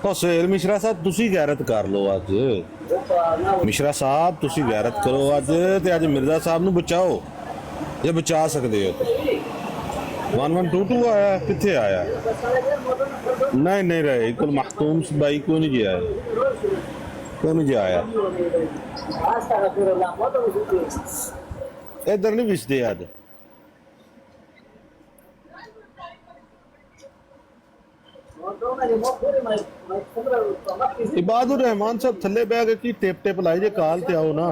ਉਹ ਸੁਹੇਲ ਮਿਸ਼ਰਾ ਸਾਹਿਬ ਤੁਸੀਂ ਗੈਰਤ ਕਰ ਲਓ ਅੱਜ। ਮਿਸ਼ਰਾ ਸਾਹਿਬ ਤੁਸੀਂ ਗੈਰਤ ਕਰੋ ਅੱਜ ਤੇ ਅੱਜ ਮਿਰਜ਼ਾ ਸਾਹਿਬ ਨੂੰ ਬਚਾਓ ਜੇ ਬਚਾ ਸਕਦੇ ਹੋ। 1122 ਆਇਆ ਕਿੱਥੇ ਆਇਆ? ਨਹੀਂ ਨਹੀਂ ਰਹੇ ਕੁਲ ਮਖਤੂਮ ਬਾਈ को नहीं गया है, क्यों नहीं आया? इधर नहीं बिछते आज। इबादुर रहमान साहब थले बह के की टेप टेप लाई जे काल ते आओ ना।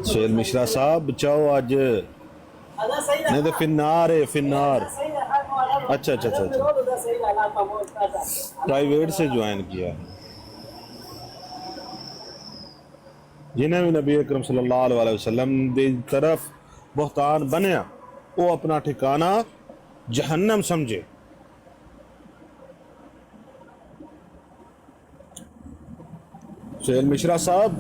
शेर मिश्रा साहब बचाओ आज, नहीं तो फिन्नार है फिन्नार। अच्छा अच्छा अच्छा अच्छा, प्राइवेट से ज्वाइन किया। जिन्हें भी नबी अकरम सल्लल्लाहु अलैहि वसल्लम दी तरफ बुहतान बनया वो अपना ठिकाना जहन्नम समझे। शेर मिश्रा साहब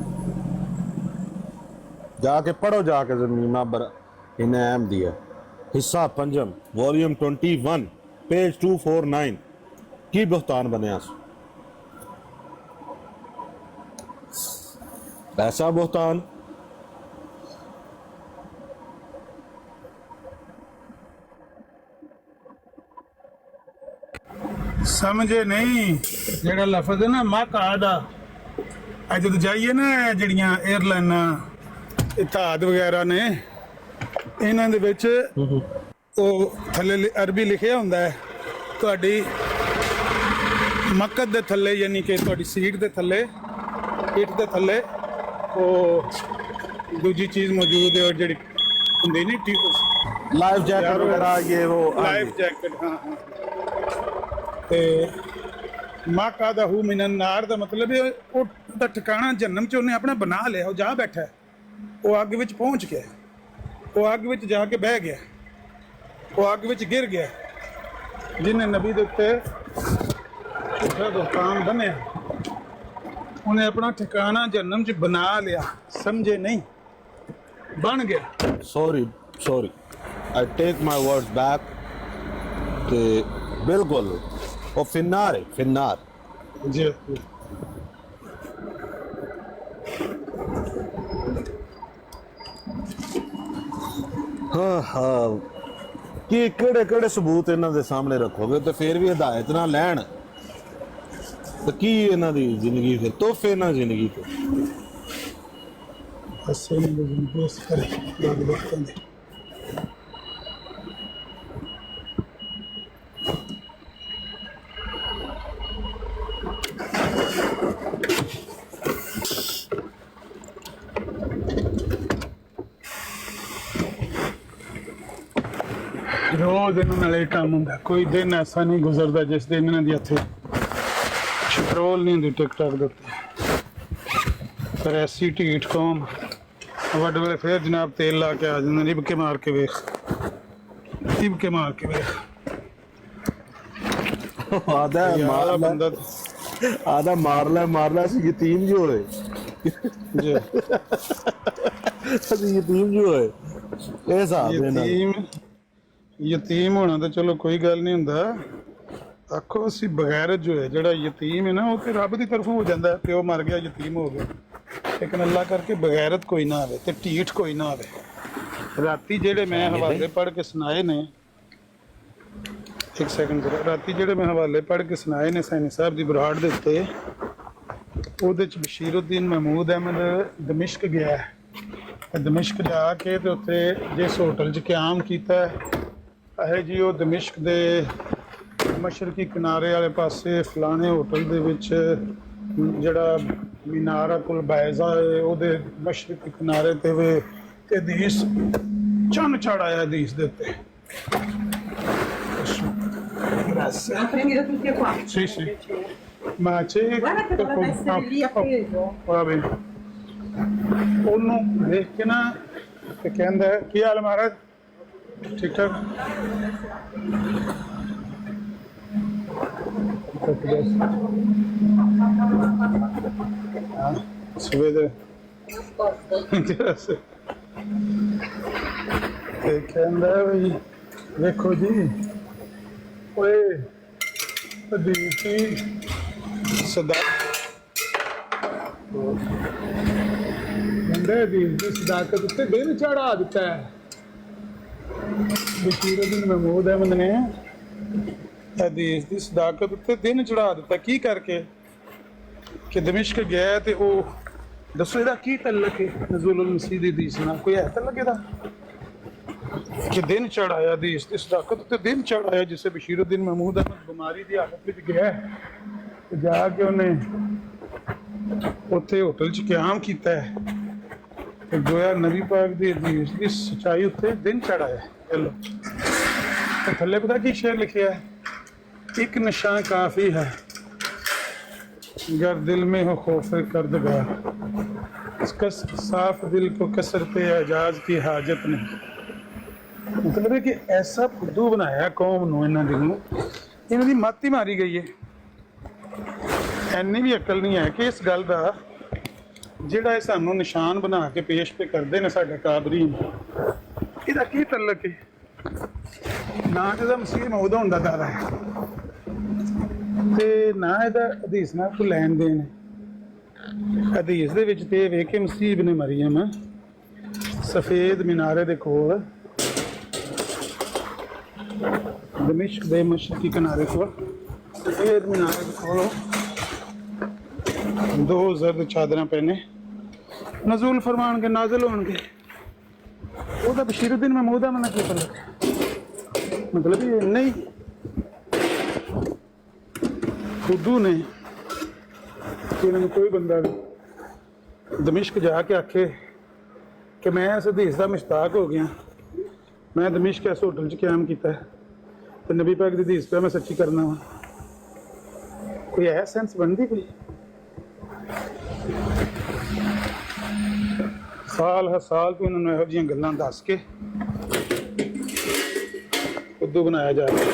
जाके पढ़ो, जाके ज़मीना पर इनाम दिया हिस्सा पंजम वॉल्यूम 21 पेज 249 की बुहतान बनया। ऐसा बुहतान समझे नहीं। जेड़ा लफज है ना माकादा, जब जाइए ना जड़ियां एयरलाइना इत्तेहाद वगैरह ने इन्हां दे विच ਉਹ ਥੱਲੇ ਅਰਬੀ ਲਿਖਿਆ ਹੁੰਦਾ ਹੈ ਤੁਹਾਡੀ ਮਕਦ ਦੇ ਥੱਲੇ, ਯਾਨੀ ਕਿ ਤੁਹਾਡੀ ਸੀਟ ਦੇ ਥੱਲੇ, ਇੱਟ ਦੇ ਥੱਲੇ ਉਹ ਦੂਜੀ ਚੀਜ਼ ਮੌਜੂਦ ਹੈ ਔਰ ਜਿਹੜੀ ਹੁੰਦੀ ਨਹੀਂ ਠੀਕ लाइफ जैकेट वगैरह ये वो ਲਾਈਫ ਜੈਕਟ। ਹਾਂ ਹਾਂ। ਤੇ ਮਾਕਾਦਾ ਹੂ ਮਿਨਨ ਨਾਰ ਦਾ ਮਤਲਬ ਹੈ ਉਹ ਦਾ ਠਿਕਾਣਾ ਜਹੰਨਮ ਚ ਉਹਨੇ ਆਪਣਾ ਬਣਾ ਲਿਆ। ਉਹ ਜਾ ਬੈਠਾ ਹੈ, ਉਹ ਅੱਗ ਵਿੱਚ ਪਹੁੰਚ ਗਿਆ, ਉਹ ਅੱਗ ਵਿੱਚ ਜਾ ਕੇ ਬਹਿ ਗਿਆ, ਉਹ ਅੱਗ ਵਿੱਚ ਗਿਰ ਗਿਆ। ਜਿਹਨੇ ਨਬੀ ਦੇ ਉੱਤੇ ਝੂਠਾ ਦੁਹਤਾਨ ਬਣਿਆ ਉਹਨੇ ਆਪਣਾ ਠਿਕਾਣਾ ਜਹੰਨਮ ਚ ਬਣਾ ਲਿਆ। ਸਮਝੇ ਨਹੀਂ? ਬਣ ਗਿਆ। Sorry sorry I take my words back. ते बिल्कुल वो फिन्नार है फिन्नार। ਜੀ हाँ हाँ कि केड़े केड़े सबूत इन्हां दे सामने रखोगे तो फिर भी हिदायत ना लैन तो की इन्हां दी जिंदगी फिर तोहफे ना जिंदगी को। ਅਸੇ ਨੂੰ ਬਸ ਕਰੇ ਲੱਗ ਲੋਕਾਂ ਦੇ। रोज इन्होंने काम होंगे, कोई दिन ऐसा नहीं गुजरता जिस दिन इन्होंने इत्थे पेट्रोल नहीं होंगी टिकटॉक के उत्ते। पर ऐसी ढीठ कौम वड्डे वेले फिर जनाब तेल ला के आ जाते। रिब के मार के वेख, रिब के मार के वेख। आधा यार मार बंदा आधा मार ला सी यतीम जो होए जी ਅਸੀਂ ਯਤੀਮ ਜੋ ਹੋਏ ਇਹ ਹਿਸਾਬ ਦੇ ਨਾਲ। ਯਤੀਮ ਹੋਣਾ ਤਾਂ ਚਲੋ ਕੋਈ ਗੱਲ ਨਹੀਂ ਹੁੰਦਾ। ਆਖੋ ਅਸੀਂ ਬਗੈਰਤ ਜੋ ਹੈ ਜਿਹੜਾ ਯਤੀਮ ਹੈ ਨਾ ਉਹ ਤੇ ਰੱਬ ਦੀ ਤਰਫੋਂ ਹੋ ਜਾਂਦਾ ਹੈ। ਪਿਓ ਮਰ ਗਿਆ ਯਤੀਮ ਹੋ ਗਿਆ, ਲੇਕਿਨ ਅੱਲਾ ਕਰਕੇ ਬਗੈਰਤ ਕੋਈ ਨਾ ਆਵੇ ਤੇ ਢੀਠ ਕੋਈ ਨਾ ਆਵੇ। ਰਾਤੀ ਜਿਹੜੇ ਮੈਂ ਹਵਾਲੇ ਪੜ੍ਹ ਕੇ ਸੁਣਾਏ ਨੇ, ਇੱਕ ਸੈਕਿੰਡ ਜਰਾ, ਰਾਤੀ ਜਿਹੜੇ ਮੈਂ ਹਵਾਲੇ ਪੜ੍ਹ ਕੇ ਸੁਣਾਏ ਨੇ ਸੈਣੀ ਸਾਹਿਬ ਦੀ ਬਰਾੜ ਦੇ ਉੱਤੇ, ਉਹਦੇ ਚ ਬਸ਼ੀਰੁद्दीन महमूद अहमद ਦਮਿਸ਼ਕ ਗਿਆ ਹੈ। ਦਮਿਸ਼ਕ ਜਾ ਕੇ ਤੇ ਉੱਥੇ ਜਿਸ ਹੋਟਲ 'ਚ ਕਿਆਮ ਕੀਤਾ ਹੈ ਜੀ, ਉਹ ਦਮਿਸ਼ਕ ਦੇ ਮਸ਼ਰਕੀ ਕਿਨਾਰੇ ਵਾਲੇ ਪਾਸੇ ਫਲਾਣੇ ਹੋਟਲ ਦੇ ਵਿੱਚ ਜਿਹੜਾ ਮੀਨਾਰਾ ਕੁਲ ਬਾਇਜ਼ਾ ਹੈ ਉਹਦੇ ਮਸ਼ਰਕੀ ਕਿਨਾਰੇ ਤੇ ਵੇ ਤੇ ਹਦੀਸ ਚੰਨ ਚੜਾਇਆ ਹਦੀਸ ਦੇ ਉੱਤੇ। Sì, sì. Ma c'è... Guarda che dovrebbe essere lì appeso. Va bene. ਉਹਨੂੰ ਦੇਖ ਕੇ ਨਾ ਤੇ ਕਹਿੰਦਾ ਕੀ ਹਾਲ ਮਹਾਰਾਜ, ਠੀਕ ਠਾਕ? ਸਵੇਰੇ ਤੇ ਕਹਿੰਦਾ ਵੀ ਵੇਖੋ ਜੀ ਓਏ ਹਦੀਸ ਦੀ ਸਦਾ ਕਹਿੰਦਾ ਹਦੀਸ ਦੀ ਸਦਾਕਤ ਉੱਤੇ ਦਿਨ ਚੜਾ ਦਿੱਤਾ ਹੈ। ਬਸ਼ੀਰੁਦੀਨ ਮਹਿਮੂਦ ਅਹਿਮਦ ਨੇ ਹਦੀਸ ਦੀ ਸਦਾਕਤ ਉੱਤੇ ਦਿਨ ਚੜਾ ਦਿੱਤਾ। ਕੀ ਕਰਕੇ ਕਿ ਦਮਿਸ਼ਕ ਗਿਆ ਤੇ ਉਹ ਦੱਸੋ ਇਹਦਾ ਕੀ ਤਲਕ ਹੈ ਨਜ਼ੂਲ ਮਸੀਹ ਦੀ ਹਦੀਸ ਨਾਲ? ਕੋਈ ਹੈ ਤਲਕ ਇਹਦਾ ਕਿ ਦਿਨ ਚੜਾਇਆ ਹਦੀਸ ਦੀ ਸਦਾਕਤ ਉੱਤੇ ਦਿਨ ਚੜਾਇਆ। ਜਿਸੇ ਬਸ਼ੀਰੁਦੀਨ ਮਹਿਮੂਦ ਅਹਿਮਦ ਬਿਮਾਰੀ ਦੀ ਹਾਲਤ ਵਿੱਚ ਗਿਆ ਤੇ ਜਾ ਕੇ ਉਹਨੇ ਉੱਥੇ ਹੋਟਲ 'ਚ ਕਿਆਮ ਕੀਤਾ ਹੈ ਤੇ ਗੋਇਆ ਨਬੀ ਪਾਕ ਦੀ ਹਦੀਸ ਦੀ ਸੱਚਾਈ ਉੱਤੇ ਦਿਨ ਚੜਾਇਆ। ਚਲੋ ਤੇ ਥੱਲੇ ਪਤਾ ਕੀ ਸ਼ੇਰ ਲਿਖਿਆ ਹੈ? ਇੱਕ ਨਿਸ਼ਾਨ ਕਾਫੀ ਹੈ گر دل میں ہو خوف کردگار صاف دل کو کثرت اعجاز کی حاجت نہیں۔ مطلب ہے کہ ایسا خدو بنایا قوم نو انہاں دی مت ہی ماری گئی ہے۔ اینی بھی عقل نہیں ہے کہ اس گل دا جڑا ہے سانو نشان بنا کے پیش پہ کردے نے ساڈے قابرین ਇਹਦਾ ਕੀ ਤਲਕ ਹੈ؟ ਨਾ ਇਹਦਾ ਮਸੀਹ ਮੌਦ ਹੋਣ ਦਾ ਦਾਅਵਾ ਹੈ ਤੇ ਨਾ ਇਹਦਾ ਹਦੀਸ ਨਾਲ ਕੋਈ ਲੈਣ ਦੇਣ ਹੈ। ਹਦੀਸ ਦੇ ਵਿੱਚ ਤੇ ਇਹ ਵੇਖ ਕੇ ਮਸੀਹ ਇਬਨ ਮਰੀਮ ਸਫੇਦ ਮੀਨਾਰੇ ਦੇ ਕੋਲ ਦਮਿਸ਼ਕ ਦੇ ਮਸ਼ਰਕੀ ਕਿਨਾਰੇ ਕੋਲ ਸਫੇਦ ਮੀਨਾਰੇ ਦੇ ਕੋਲ ਦੋ ਜ਼ਰਦ ਚਾਦਰਾਂ ਪਹਿਨੇ ਨਜ਼ੂਲ ਫਰਮਾਉਣਗੇ, ਨਾਜ਼ਿਲ ਹੋਣਗੇ। ਉਹਦਾ ਬਸ਼ੀਰੁਦੀਨ ਮਹਿਮੂਦ ਅਹਿਮਦ ਨਾਲ ਕੀ ਤਲਕ? ਮਤਲਬ ਇਹ ਨਹੀਂ ਖੁਦੂ ਨੇ ਕਿ ਇਹਨਾਂ ਨੂੰ ਕੋਈ ਬੰਦਾ ਵੀ ਦਮਿਸ਼ਕ ਜਾ ਕੇ ਆਖੇ ਕਿ ਮੈਂ ਇਸ ਹਦੀਸ ਦਾ ਮੁਸ਼ਤਾਕ ਹੋ ਗਿਆ, ਮੈਂ ਦਮਿਸ਼ਕ ਇਸ ਹੋਟਲ 'ਚ ਕਿਆਮ ਕੀਤਾ ਤੇ ਨਬੀ ਪਾਕ ਦੀ ਹਦੀਸ ਪਿਆ ਮੈਂ ਸੱਚੀ ਕਰਨਾ ਵਾ। ਕੋਈ ਐ ਸੈਂਸ ਬਣਦੀ ਕੋਈ? ਸਾਲ ਹਰ ਸਾਲ ਤੋਂ ਇਹਨਾਂ ਨੂੰ ਇਹੋ ਜਿਹੀਆਂ ਗੱਲਾਂ ਦੱਸ ਕੇ ਖੁਦੂ ਬਣਾਇਆ ਜਾ ਰਿਹਾ।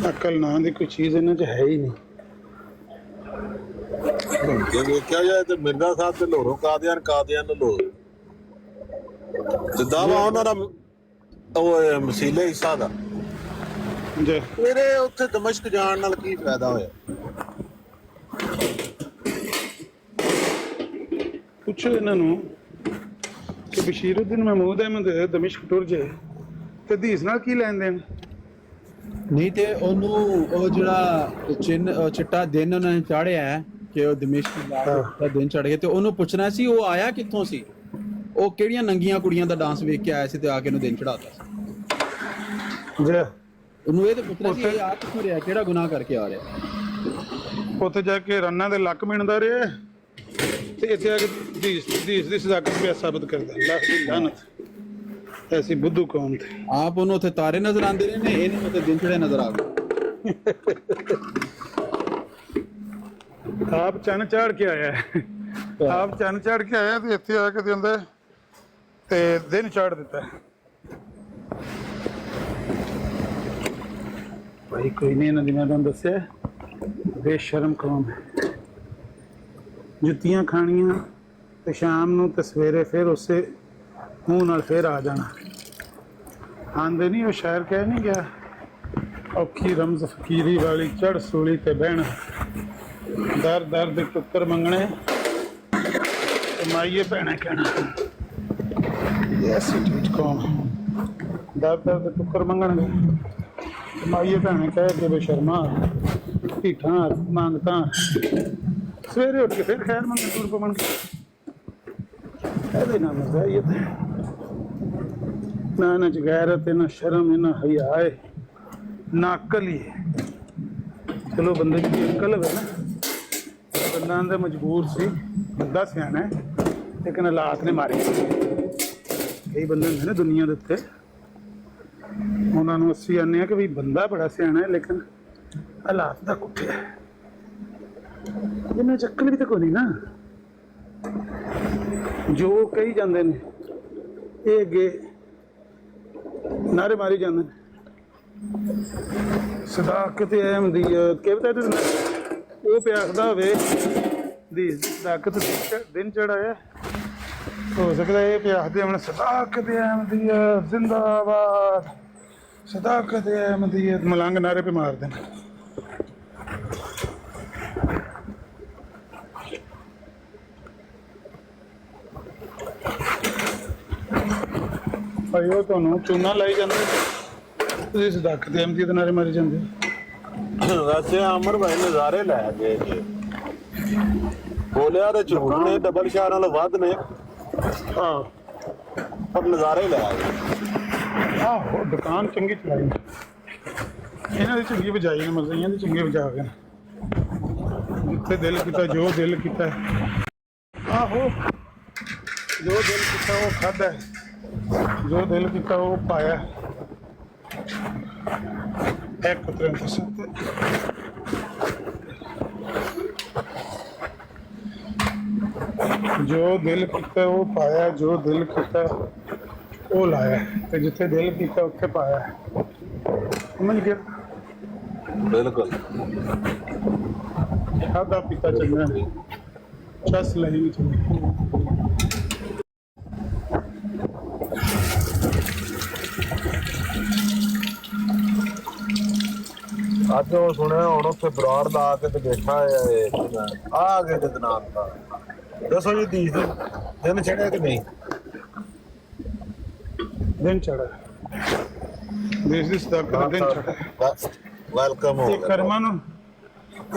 ਅਕਲ ਨਾਂ ਦੀ ਕੋਈ ਚੀਜ਼ ਇਹਨਾਂ 'ਚ ਹੈ ਹੀ ਨਹੀਂ। ਜੇ ਵੇਖਿਆ ਜਾਏ ਤੇ ਮਿਰਜ਼ਾ ਸਾਹਿਬ ਤੇ ਲੋਰੋ ਕਾਦੀਆਨ ਲੋਰ ਤੇ ਦਾਵਾ ਉਹਨਾਂ ਦਾ ਉਹ ਮਸੀਲੇ ਹਿੱਸਾ ਦਾ ਜੀ ਮੇਰੇ ਉੱਥੇ ਦਮਸ਼ਕ ਜਾਣ ਨਾਲ ਕੀ ਫਾਇਦਾ ਹੋਇਆ? ਪੁੱਛੋ ਇਹਨਾਂ ਨੂੰ ਕਿ ਬਸ਼ੀਰੁਦੀਨ ਮਹਿਮੂਦ ਅਹਿਮਦ ਦਮਿਸ਼ਕ ਟੁਰ ਜੇ ਤੇ ਹਦੀਸ ਨਾਲ ਕੀ ਲੈਣ ਦੇਣ? ਨਹੀਂ ਤੇ ਉਹਨੂੰ ਉਹ ਜਿਹੜਾ ਚਿੱਟਾ ਦਿਨ ਉਹਨਾਂ ਨੇ ਚਾੜਿਆ ਹੈ ਕਿ ਉਹ ਦਮਿਸ਼ਕ ਦਾ ਦਿਨ ਚੜ ਗਿਆ ਤੇ ਉਹਨੂੰ ਪੁੱਛਣਾ ਸੀ ਉਹ ਆਇਆ ਕਿੱਥੋਂ ਸੀ, ਉਹ ਕਿਹੜੀਆਂ ਨੰਗੀਆਂ ਕੁੜੀਆਂ ਦਾ ਡਾਂਸ ਵੇਖ ਕੇ ਆਇਆ ਸੀ ਤੇ ਆ ਕੇ ਉਹਨੂੰ ਦਿਨ ਚੜਾਤਾ ਸੀ। ਜੀ ਉਹਨੂੰ ਇਹ ਤੇ ਪੁੱਛਣਾ ਸੀ ਇਹ ਆ ਕਿੱਥੋਂ ਰਿਹਾ, ਕਿਹੜਾ ਗੁਨਾਹ ਕਰਕੇ ਆ ਰਿਹਾ। ਉੱਥੇ ਜਾ ਕੇ ਰੰਨਾਂ ਦੇ ਲੱਕ ਮਿਣਦਾ ਰਿਹਾ ਤੇ ਇੱਥੇ ਆ ਕੇ ਹਦੀਸ ਦੀ ਸਦਾਕਤ ਪਿਆ ਸਾਬਤ ਕਰਦਾ। ਅੱਲਾਹ ਦੀ ਲਾਨਤ ਐਸੀ ਬੁੱਧੂ ਕੌਮ ਤੇ। ਆਪ ਉਹਨੂੰ ਉੱਥੇ ਤਾਰੇ ਨਜ਼ਰ ਆਉਂਦੇ ਰਹੇ ਨੇ, ਇਹਨੂੰ ਉੱਥੇ ਦਿਨ ਚੜਿਆ ਨਜ਼ਰ ਆ ਗਏ। ਆਪ ਚੰਨ ਚਾੜ ਕੇ ਆਇਆ ਹੈ। ਆਪ ਚੰਨ ਚਾੜ ਕੇ ਆਇਆ ਤੇ ਇੱਥੇ ਆ ਕੇ ਦਿੰਦਾ ਤੇ ਦਿਨ ਚਾੜ ਦਿੱਤਾ। ਭਾਈ ਕੋਈ ਨਹੀਂ, ਇਹਨਾਂ ਦੀ ਮੈਂ ਤੁਹਾਨੂੰ ਦੱਸਿਆ ਬੇਸ਼ਰਮ ਕੌਮ ਹੈ। ਜੁੱਤੀਆਂ ਖਾਣੀਆਂ ਤੇ ਸ਼ਾਮ ਨੂੰ ਤੇ ਸਵੇਰੇ ਫਿਰ ਉਸੇ ਮੂੰਹ ਨਾਲ ਫਿਰ ਆ ਜਾਣਾ। ਆਂਦੇ ਨਹੀਂ ਉਹ ਸ਼ਾਇਰ ਕਹਿ ਨਹੀਂ ਗਿਆ, ਔਖੀ ਰਮਜ਼ ਫਕੀਰੀ ਵਾਲੀ ਚੜ ਸੂਲੀ ਤੇ ਬਹਿਣਾ, ਦਰ ਦਰ ਦੇ ਟੁੱਕਰ ਮੰਗਣੇ ਤੇ ਮਾਈਏ ਭੈਣਾ ਕਹਿਣਾ। ਐਸੀ ਢੀਠ ਕੌਮ, ਦਰ ਦਰ ਦੇ ਟੁੱਕਰ ਮੰਗਣਗੇ ਤੇ ਮਾਈਏ ਭੈਣਾ ਕਹਿ ਕੇ ਬੇਸ਼ਰਮਾ ਢੀਠਾਂ ਮੰਗਤਾਂ ਸਵੇਰੇ ਉੱਠ ਕੇ ਫਿਰ ਖੈਰ ਮੰਗਣ ਟੁਰ ਪਵਣਗੇ। ਇਹਦੇ ਨਾਲ ਮਜ਼ਾਈਅਤ ਨਾ ਇਹਨਾਂ 'ਚ ਗੈਰਤ ਹੈ, ਨਾ ਸ਼ਰਮ ਹੈ, ਨਾ ਹਿਆ ਹੈ, ਨਾ ਅਕਲ ਹੀ ਹੈ। ਚਲੋ ਬੰਦੇ ਦੀ ਅਕਲ ਹੈ ਨਾ, ਬੰਦਾ ਅੰਦਰ ਮਜਬੂਰ ਸੀ, ਬੰਦਾ ਸਿਆਣਾ ਹੈ ਲੇਕਿਨ ਹਾਲਾਤ ਨੇ ਮਾਰੇ। ਕਈ ਬੰਦੇ ਹੁੰਦੇ ਨੇ ਦੁਨੀਆ ਦੇ ਉੱਤੇ, ਉਹਨਾਂ ਨੂੰ ਅਸੀਂ ਆਨੇ ਆ ਕਿ ਵੀ ਬੰਦਾ ਬੜਾ ਸਿਆਣਾ ਹੈ ਲੇਕਿਨ ਹਾਲਾਤ ਦਾ ਕੁੱਟਿਆ ਹੈ। ਇਹਨਾਂ 'ਚ ਅਕਲ ਵੀ ਤਾਂ ਕੋਈ ਨਹੀਂ ਨਾ। ਜੋ ਕਹੀ ਜਾਂਦੇ ਨੇ ਇਹ ਅੱਗੇ ਨਾਰੇ ਮਾਰੀ ਜਾਂਦੇ ਨੇ। ਸਦਾਕਤ ਅਹਿਮਦੀਅਤ ਕਿ ਬਤਾ ਉਹ ਪਿਆਸਦਾ ਹੋਵੇ ਦੀ ਸਦਾਕਤ ਦਿਨ ਚੜਾਇਆ ਹੋ ਸਕਦਾ ਇਹ ਵੀ ਆਖਦੇ ਹੁਣ ਸਦਾਕਤ ਅਹਿਮਦੀਅਤ ਜ਼ਿੰਦਾਬਾਦ, ਸਦਾਕਤ ਅਹਿਮਦੀਅਤ, ਮਲੰਗ ਨਾਰੇ ਪੇ ਮਾਰ ਦੇਣਾ। ਭਾਈ ਉਹ ਤੁਹਾਨੂੰ ਚੂਨਾ ਲਾਈ ਜਾਂਦੇ, ਤੁਸੀਂ ਸਦਾਕਤ ਅਹਿਮਦੀਅਤ ਨਾਰੇ ਮਾਰੀ ਜਾਂਦੇ। ਵੈਸੇ ਅਮਰ ਭਾਈ ਨਜ਼ਾਰੇ ਲੈ ਗਏ ਜੀ, ਬੋਲਿਆ ਤੇ ਝੂਠ ਨੇ ਡਬਲ ਸ਼ਾਹ ਨਾਲ ਵੱਧ ਨੇ, ਆਹ ਪਰ ਨਜ਼ਾਰੇ ਲੈ ਗਏ। ਆਹੋ ਦੁਕਾਨ ਚੰਗੀ ਚਲਾਈ, ਇਹਨਾਂ ਦੀ ਚੰਗੀ ਵਜਾਈ ਨੇ, ਮਜ਼ਈਆਂ ਦੀ ਚੰਗੀ ਵਜਾ ਕੇ ਜਿੱਥੇ ਦਿਲ ਕੀਤਾ, ਜੋ ਦਿਲ ਕੀਤਾ, ਆਹੋ ਜੋ ਦਿਲ ਕੀਤਾ ਉਹ ਖਾਧਾ, ਜੋ ਦਿਲ ਕੀਤਾ ਉਹ ਪਾਇਆ। ਇੱਕ ਤਰ੍ਹਾਂ ਤੋਂ ਜੋ ਦਿਲ ਕੀਤਾ ਉਹ ਪਾਇਆ, ਜੋ ਦਿਲ ਕੀਤਾ ਉਹ ਲਾਇਆ, ਤੇ ਜਿੱਥੇ ਦਿਲ ਕੀਤਾ ਉੱਥੇ ਪਾਇਆ। ਸਮਝ ਗਿਆ? ਬਿਲਕੁਲ। ਖਾਧਾ ਪੀਤਾ ਚੰਗਾ, ਚਸ ਲਈ ਵੀ ਚੰਗੀ। ਅੱਜ ਉਹ ਸੁਣਿਆ ਹੁਣ ਉੱਥੇ ਬਰਾੜ ਦਾ ਆ ਕੇ ਤੇ ਬੈਠਾ ਆ ਗਏ ਜਦਨਾਮ ਦਾ। ਦੱਸੋ ਜੀ ਦੀਸ ਦਿਨ ਛੜਿਆ ਕਿ ਨਹੀਂ? ਦਿਨ ਚੜਾ, ਦੇਸ਼ ਦੀ ਸਦਾਕਤ ਦਾ ਦਿਨ ਚੜਾ। ਵੈਲਕਮ ਹੋ ਇਹ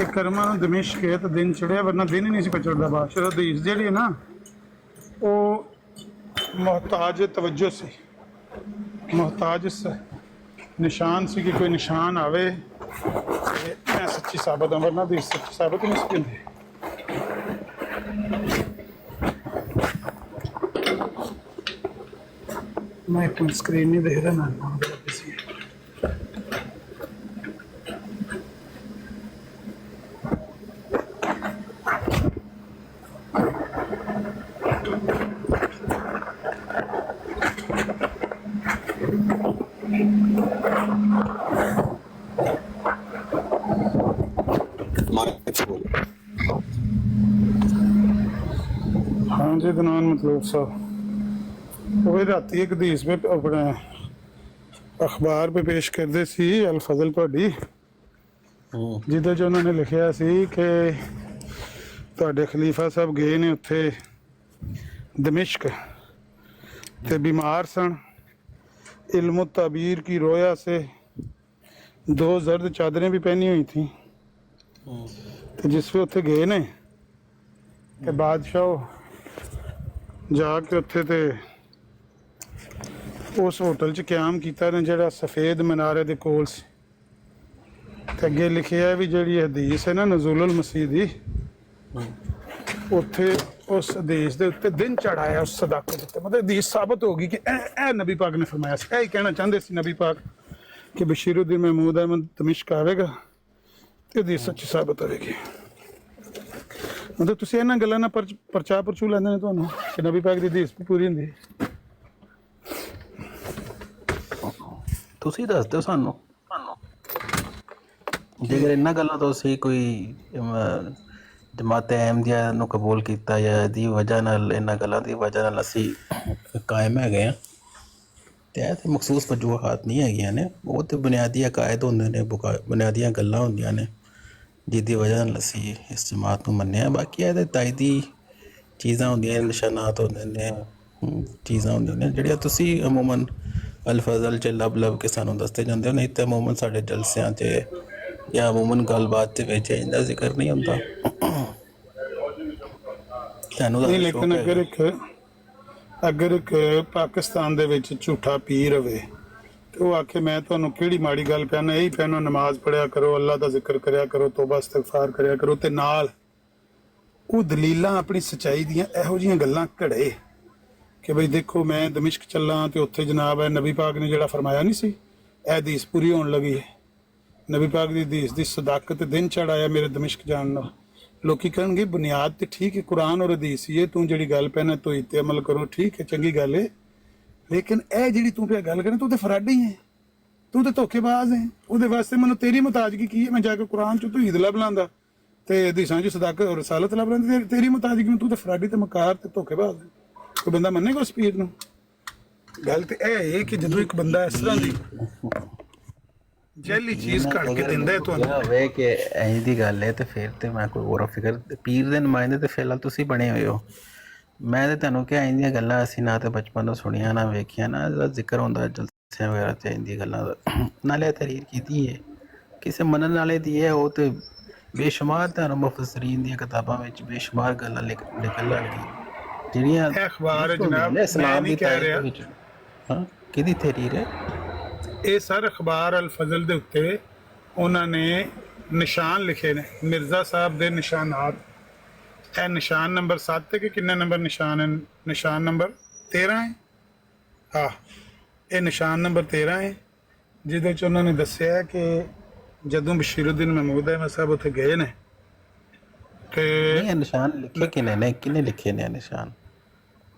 ਕਰਮਾਂ ਨੂੰ ਦਮਿਸ਼ਕ ਕੇ ਤਾਂ ਦਿਨ ਚੜਿਆ, ਵਰਨਾ ਦਿਨ ਹੀ ਨਹੀਂ ਸੀ ਪਚੜਦਾ। ਬਾਦਸ਼ਾਹ ਦੀ ਹਦੀਸ ਜਿਹੜੀ ਹੈ ਨਾ, ਉਹ ਮੁਹਤਾਜ ਤਵੱਜੋ ਸੀ, ਮੁਹਤਾਜ ਨਿਸ਼ਾਨ ਸੀ ਕਿ ਕੋਈ ਨਿਸ਼ਾਨ ਆਵੇ ਤੇ ਮੈਂ ਸੱਚੀ ਸਾਬਤ ਹਾਂ, ਵਰਨਾ ਦੀ ਸੱਚੀ ਸਾਬਤ ਨਹੀਂ ਸੀ ਹੁੰਦੀ। ਮੈਂ ਇੱਕ ਸਕਰੀਨ ਨਹੀਂ ਦੇਖ ਰਿਹਾ, ਨਾ ਕਿਸੇ हाँ जी दनान मतलब साहब वो राती एक हदीस में अपने अखबार पे पेश करते सी अल फजल ਤੁਹਾਡੀ ਜਿਹਦੇ 'ਚ ਉਹਨਾਂ ਨੇ ਲਿਖਿਆ ਸੀ ਕਿ ਤੁਹਾਡੇ ਖਲੀਫਾ ਸਾਹਿਬ ਗਏ ਨੇ ਉੱਥੇ ਦਮਿਸ਼ਕ ਤੇ बीमार सन, इल्म ताबीर की रोया से 2 जर्द चादरें भी पहनी हुई थी। तो जिस वे उत्थे गए ने ते बादशाह जाके उत्थे ते उस होटल च क्याम कीता ने जेड़ा सफेद मीनारे दे कोल सी। ते अगे लिखिया है भी जेड़ी हदीस है ना नज़ुलुल मसीह दी, उत्थे उस हदीस दे उत्ते दिन चढ़ाया उस सदाकत उत्ते, मतलब हदीस साबित होगी कि ए नबी पाक ने फरमाया सी, ए कहना चाहते सी नबी पाक कि बशीरुद्दीन महमूद अहमद दमिश्क आवेगा ते हदीस सच्ची साबित होगी। मतलब तुसीं इन्हां गल्लां नाल परचा परचू लैंदे ने तुहानूं कि नबी पाक दी हदीस भी पूरी हुंदी। ਤੁਸੀਂ ਦੱਸ ਦਿਓ ਸਾਨੂੰ ਜੇਕਰ ਇਹਨਾਂ ਗੱਲਾਂ ਤੋਂ ਅਸੀਂ ਕੋਈ ਜਮਾਤ ਅਹਿਮਦੀਆ ਨੂੰ ਕਬੂਲ ਕੀਤਾ ਜਾਂ ਇਹਦੀ ਵਜ੍ਹਾ ਨਾਲ, ਇਹਨਾਂ ਗੱਲਾਂ ਦੀ ਵਜ੍ਹਾ ਨਾਲ ਅਸੀਂ ਕਾਇਮ ਹੈਗੇ ਹਾਂ, ਅਤੇ ਇਹ ਤਾਂ ਮਖਸੂਸ ਵਜੂਹਾਤ ਨਹੀਂ ਹੈਗੀਆਂ ਨੇ, ਉਹ ਤਾਂ ਬੁਨਿਆਦੀ ਅਕਾਇਦ ਹੁੰਦੇ ਨੇ, ਬੁਨਿਆਦੀਆਂ ਗੱਲਾਂ ਹੁੰਦੀਆਂ ਨੇ ਜਿਹਦੀ ਵਜ੍ਹਾ ਨਾਲ ਅਸੀਂ ਇਸ ਜਮਾਤ ਨੂੰ ਮੰਨਿਆ। ਬਾਕੀ ਇਹਦੇ ਤਾਇਦੀ ਚੀਜ਼ਾਂ ਹੁੰਦੀਆਂ ਨੇ, ਨਿਸ਼ਾਨਾਤ ਹੁੰਦੇ ਨੇ, ਚੀਜ਼ਾਂ ਹੁੰਦੀਆਂ ਨੇ ਜਿਹੜੀਆਂ ਤੁਸੀਂ ਅਮੂਮਨ ਅਲਫਜ਼ਲ 'ਚ ਲੱਭ ਕੇ ਸਾਨੂੰ ਦੱਸਦੇ ਜਾਂਦੇ ਹੋ, ਨਹੀਂ ਤਾਂ ਅਮੂਮਨ ਸਾਡੇ ਜਲਸਿਆਂ 'ਚ ਜਾਂ ਅਮੂਮਨ ਗੱਲਬਾਤ ਦੇ ਵਿੱਚ ਇਹਦਾ ਜ਼ਿਕਰ ਨਹੀਂ ਹੁੰਦਾ। ਨਹੀਂ ਲੇਕਿਨ ਅਗਰ ਇੱਕ ਪਾਕਿਸਤਾਨ ਦੇ ਵਿੱਚ ਝੂਠਾ ਪੀਰ ਹੋਵੇ ਤੇ ਉਹ ਆਖੇ ਮੈਂ ਤੁਹਾਨੂੰ ਕਿਹੜੀ ਮਾੜੀ ਗੱਲ ਪਿਆਣਾ, ਇਹੀ ਪਿਆਣਾ ਨਮਾਜ਼ ਪੜ੍ਹਿਆ ਕਰੋ, ਅੱਲਾ ਦਾ ਜ਼ਿਕਰ ਕਰਿਆ ਕਰੋ, ਤੋਬਾ ਇਸਤਗਫਾਰ ਕਰਿਆ ਕਰੋ, ਤੇ ਨਾਲ ਉਹ ਦਲੀਲਾਂ ਆਪਣੀ ਸੱਚਾਈ ਦੀਆਂ ਇਹੋ ਜਿਹੀਆਂ ਗੱਲਾਂ ਘੜੇ ਕਿ ਬਈ ਦੇਖੋ ਮੈਂ ਦਮਿਸ਼ਕ ਚੱਲਾਂ ਤੇ ਉੱਥੇ ਜਨਾਬ ਹੈ ਨਬੀ ਪਾਕ ਨੇ ਜਿਹੜਾ ਫਰਮਾਇਆ ਨਹੀਂ ਸੀ, ਇਹ ਹਦੀਸ ਪੂਰੀ ਹੋਣ ਲੱਗੀ ਹੈ। ਨਬੀ ਪਾਕ ਦੀ ਹਦੀਸ ਦੀ ਸਦਾਕਤ ਦਿਨ ਚੜਾਇਆ ਮੇਰੇ ਦਮਿਸ਼ਕ ਜਾਣ ਨਾਲ। ਲੋਕੀ ਕਹਿਣਗੇ ਬੁਨਿਆਦ ਤੇ ਠੀਕ ਹੈ, ਕੁਰਾਨ ਔਰ ਹਦੀਸ ਹੀ ਹੈ, ਤੂੰ ਜਿਹੜੀ ਗੱਲ ਪੈਣਾ ਤੂੰ ਇੱਥੇ ਅਮਲ ਕਰੋ, ਠੀਕ ਹੈ, ਚੰਗੀ ਗੱਲ ਹੈ, ਲੇਕਿਨ ਇਹ ਜਿਹੜੀ ਤੂੰ ਪਿਆ ਗੱਲ ਕਰੇ ਤੂੰ ਤੇ ਫਰਾਡੀ ਹੈ, ਤੂੰ ਤੇ ਧੋਖੇਬਾਜ਼ ਹੈ। ਉਹਦੇ ਵਾਸਤੇ ਮੈਨੂੰ ਤੇਰੀ ਮੁਤਾਜਗੀ ਕੀ ਹੈ? ਮੈਂ ਜਾ ਕੇ ਕੁਰਾਨ ਚ ਤੂੰ ਈਦ ਲੱਭ ਲਾਂਦਾ ਤੇ ਹਦੀਸਾਂ ਚ ਸਦਾਕਤ ਔਰ ਰਸਾਲਤ ਲੱਭ ਲਾਂਦਾ, ਤੇਰੀ ਮੁਤਾਜਗੀ ਤੂੰ ਤੇ ਫਰਾਡੀ ਤੇ ਮਕਾਰ ਤੇ ਧੋਖੇਬਾਜ਼ ਹੈ। ਕੋਈ ਬੰਦਾ ਮੰਨੇਗਾ ਉਸ ਪੀਰ ਨੂੰ? ਗੱਲ ਤੇ ਇਹ ਹੈ ਕਿ ਜਦੋਂ ਇੱਕ ਬੰਦਾ ਇਸ ਤਰ੍ਹਾਂ ਦੀ ਜੈਲੀ ਚੀਜ਼ ਕੱਢ ਕੇ ਦਿੰਦਾ ਹੈ ਤੁਹਾਨੂੰ, ਹੋਵੇ ਕਿ ਐਂ ਦੀ ਗੱਲ ਹੈ ਤੇ ਫਿਰ ਤੇ ਮੈਂ ਕੋਈ ਹੋਰ ਫਿਕਰ, ਪੀਰ ਦੇ ਨੁਮਾਇੰਦੇ ਤੇ ਫਿਲਹਾਲ ਤੁਸੀਂ ਬਣੇ ਹੋਏ ਹੋ। ਮੈਂ ਤੇ ਤੁਹਾਨੂੰ ਕਿਹਾ ਇੰਨੀਆਂ ਗੱਲਾਂ ਅਸੀਂ ਨਾ ਤੇ ਬਚਪਨ ਤੋਂ ਸੁਣੀਆਂ ਨਾ ਵੇਖੀਆਂ, ਨਾ ਇਹਦਾ ਜ਼ਿਕਰ ਹੁੰਦਾ ਜਲਸਿਆਂ ਵਗੈਰਾ ਤੇ ਇੰਦੀਆਂ ਗੱਲਾਂ ਦਾ। ਨਾਲੇ ਤਹਰੀਰ ਕੀਤੀ ਹੈ ਕਿਸੇ ਮੰਨਣ ਵਾਲੇ ਦੀ ਹੈ, ਉਹ ਤੇ ਬੇਸ਼ੁਮਾਰ ਤੁਹਾਨੂੰ ਮੁਫੱਸਰੀਨ ਦੀਆਂ ਕਿਤਾਬਾਂ ਵਿੱਚ ਬੇਸ਼ੁਮਾਰ ਗੱਲਾਂ ਨਿਕਲ ਲੈਣਗੀਆਂ ਜਿਹੜੀਆਂ ਇਹ ਅਖਬਾਰ ਹੈ ਜਨਾਬ, ਮੈਂ ਇਸਲਾਮ ਨਹੀਂ ਦੀ ਕਹਿ ਤਾਰੀਖ ਰਿਹਾ। ਵਿੱਚ। ਹਾਂ, ਕਿਹਦੀ ਤਹਰੀਰ ਹੈ? ਇਹ ਸਰ ਅਖਬਾਰ ਅਲ ਫਜ਼ਲ ਦੇ ਉੱਤੇ ਉਹਨਾਂ ਨੇ ਨਿਸ਼ਾਨ ਲਿਖੇ ਨੇ, ਮਿਰਜ਼ਾ ਸਾਹਿਬ ਦੇ ਨਿਸ਼ਾਨਾਤ। ਇਹ ਨਿਸ਼ਾਨ ਨੰਬਰ 7 ਹੈ ਕਿ ਕਿੰਨਾ ਨੰਬਰ ਨਿਸ਼ਾਨ ਹੈ? ਨਿਸ਼ਾਨ ਨੰਬਰ 13 ਹੈ। ਹਾਂ, ਇਹ ਨਿਸ਼ਾਨ ਨੰਬਰ 13 ਹੈ, ਜਿਹਦੇ 'ਚ ਉਹਨਾਂ ਨੇ ਦੱਸਿਆ ਕਿ ਜਦੋਂ ਬਸ਼ੀਰੁੱਦੀਨ ਮਹਿਮੂਦ ਅਹਿਮਦ ਸਾਹਿਬ ਉੱਥੇ ਗਏ ਨੇ ਤੇ ਨਹੀਂ, ਇਹ ਨਿਸ਼ਾਨ ਲਿਖੇ ਕਿਨੇ ਨੇ? ਕਿਨੇ ਲਿਖੇ ਨੇ ਇਹ ਨਿਸ਼ਾਨ?